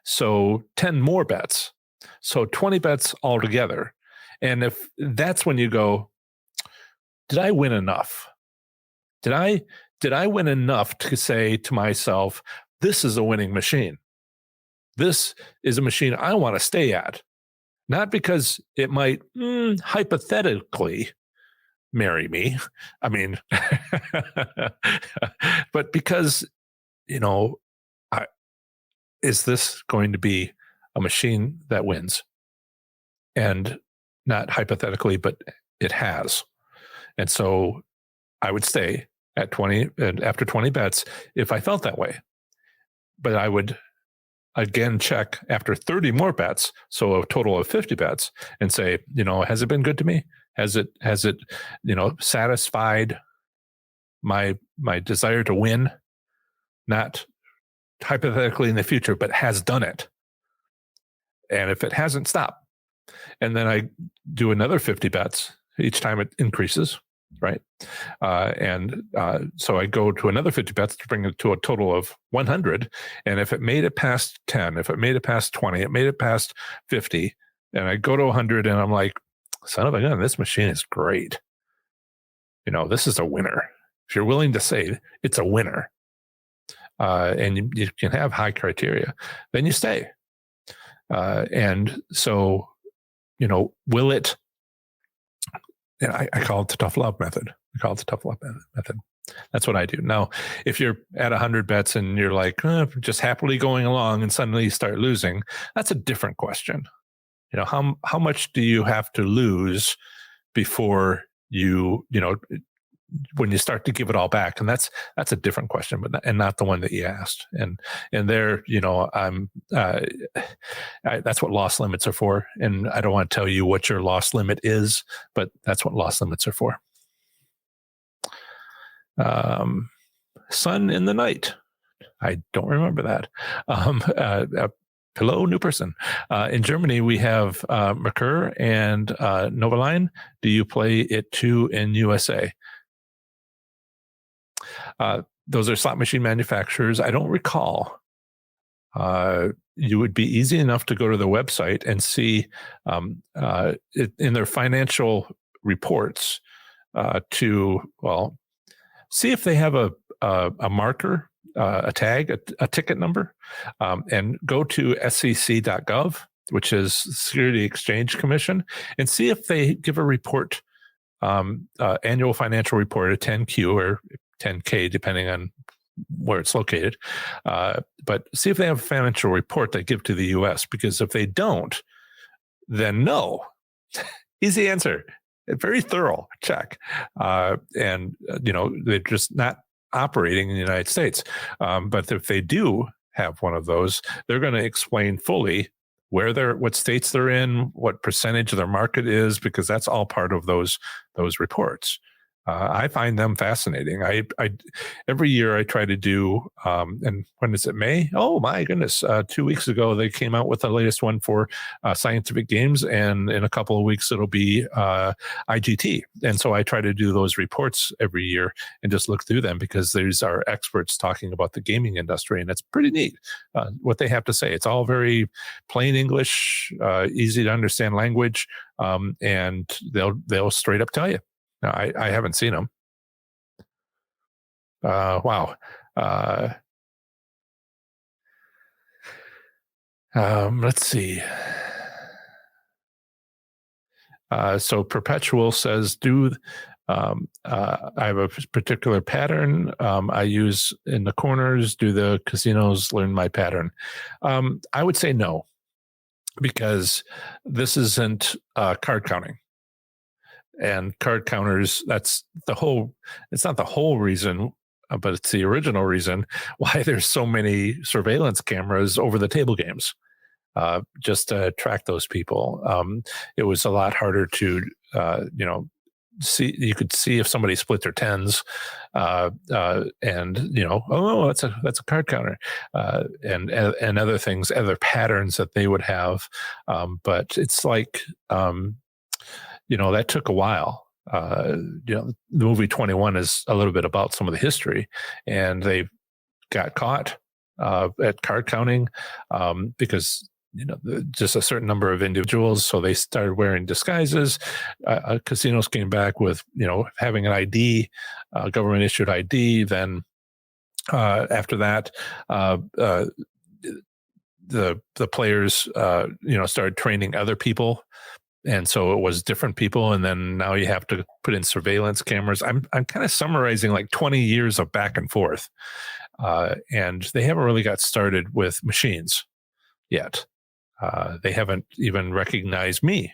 So 10 more bets. So 20 bets altogether. And if that's when you go, did I win enough? Did I win enough to say to myself, this is a winning machine? This is a machine I want to stay at. Not because it might hypothetically marry me. I mean, but because, is this going to be a machine that wins? And not hypothetically, but it has. And so I would stay at 20, and after 20 bets, if I felt that way. But I would again check after 30 more bets, so a total of 50 bets, and say, has it been good to me? Has it satisfied my desire to win? Not hypothetically in the future, but has done it. And if it hasn't, stop. And then I do another 50 bets each time it increases, right? So I go to another 50 bets to bring it to a total of 100. And if it made it past 10, if it made it past 20, it made it past 50, and I go to 100 and I'm like, son of a gun, this machine is great. This is a winner. If you're willing to say it's a winner, and you can have high criteria, then you stay. And so, will it, and I call it the tough love method. I call it the tough love method. That's what I do. Now, if you're at 100 bets and you're like, just happily going along, and suddenly you start losing, that's a different question. How much do you have to lose before when you start to give it all back? And that's a different question, and not the one that you asked. And there, that's what loss limits are for. And I don't want to tell you what your loss limit is, but that's what loss limits are for. Sun in the night. I don't remember that. Hello, new person. In Germany, we have Merkur and Novaline. Do you play it too in USA? Those are slot machine manufacturers. I don't recall. You would be easy enough to go to their website and see in their financial reports see if they have a marker, a tag, a ticket number, and go to sec.gov, which is Security Exchange Commission, and see if they give a report, annual financial report, a 10Q or 10K, depending on where it's located. But see if they have a financial report they give to the US, because if they don't, then no. Easy answer. Very thorough check. They're just not operating in the United States. But if they do have one of those, they're going to explain fully what states they're in, what percentage of their market is, because that's all part of those reports. I find them fascinating. I every year I try to do, and when is it, May? Oh my goodness! 2 weeks ago they came out with the latest one for scientific games, and in a couple of weeks it'll be IGT. And so I try to do those reports every year and just look through them, because these are experts talking about the gaming industry, and it's pretty neat what they have to say. It's all very plain English, easy to understand language, and they'll straight up tell you. No, I haven't seen them. Wow. Let's see. So Perpetual says, do I have a particular pattern I use in the corners. Do the casinos learn my pattern? I would say no, because this isn't card counting. And card counters, it's not the whole reason, but it's the original reason why there's so many surveillance cameras over the table games, just to track those people. It was a lot harder to, see. You could see if somebody split their tens, and that's a card counter, and other things, other patterns that they would have. But it's like, that took a while. The movie 21 is a little bit about some of the history, and they got caught at card counting because just a certain number of individuals. So they started wearing disguises. Casinos came back with having an ID, government issued ID. Then after that, the players started training other people. And so it was different people. And then now you have to put in surveillance cameras. I'm kind of summarizing like 20 years of back and forth. And they haven't really got started with machines yet. They haven't even recognized me.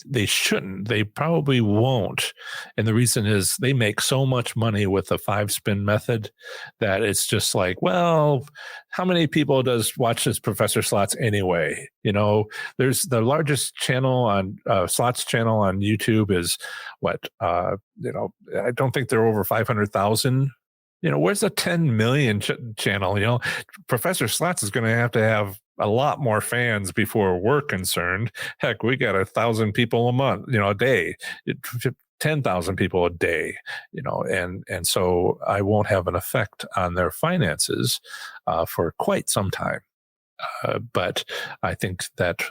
They shouldn't. They probably won't. And the reason is they make so much money with the 5-spin method that it's just like, well, how many people watch this Professor Slots anyway? There's the largest channel on Slots channel on YouTube is what? I don't think they're over 500,000. Where's the 10 million channel? Professor Slots is going to have a lot more fans before we're concerned. Heck, we got 1,000 people a month, a day, 10,000 people a day, and so I won't have an effect on their finances for quite some time. But I think that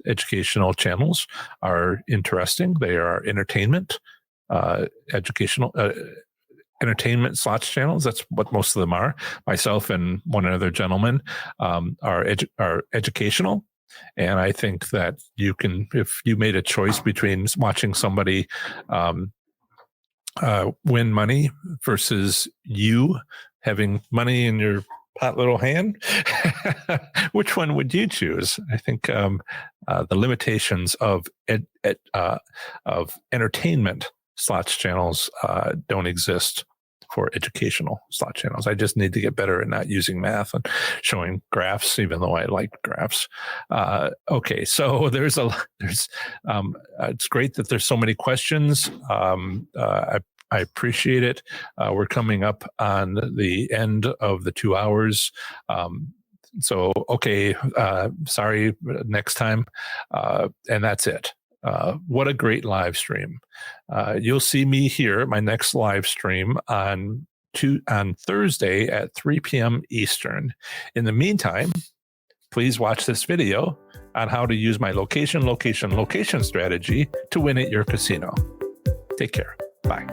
educational channels are interesting. They are entertainment, educational. Entertainment slots channels. That's what most of them are. Myself and one other gentleman are educational, and I think that you can, if you made a choice between watching somebody win money versus you having money in your hot little hand, which one would you choose? I think the limitations of entertainment slots channels don't exist for educational slot channels. I just need to get better at not using math and showing graphs, even though I like graphs. Okay, so it's great that there's so many questions. I appreciate it. We're coming up on the end of the 2 hours. Okay, sorry, next time. And that's it. What a great live stream. You'll see me here at my next live stream on Thursday at 3 p.m. Eastern. In the meantime, please watch this video on how to use my location strategy to win at your casino. Take care. Bye.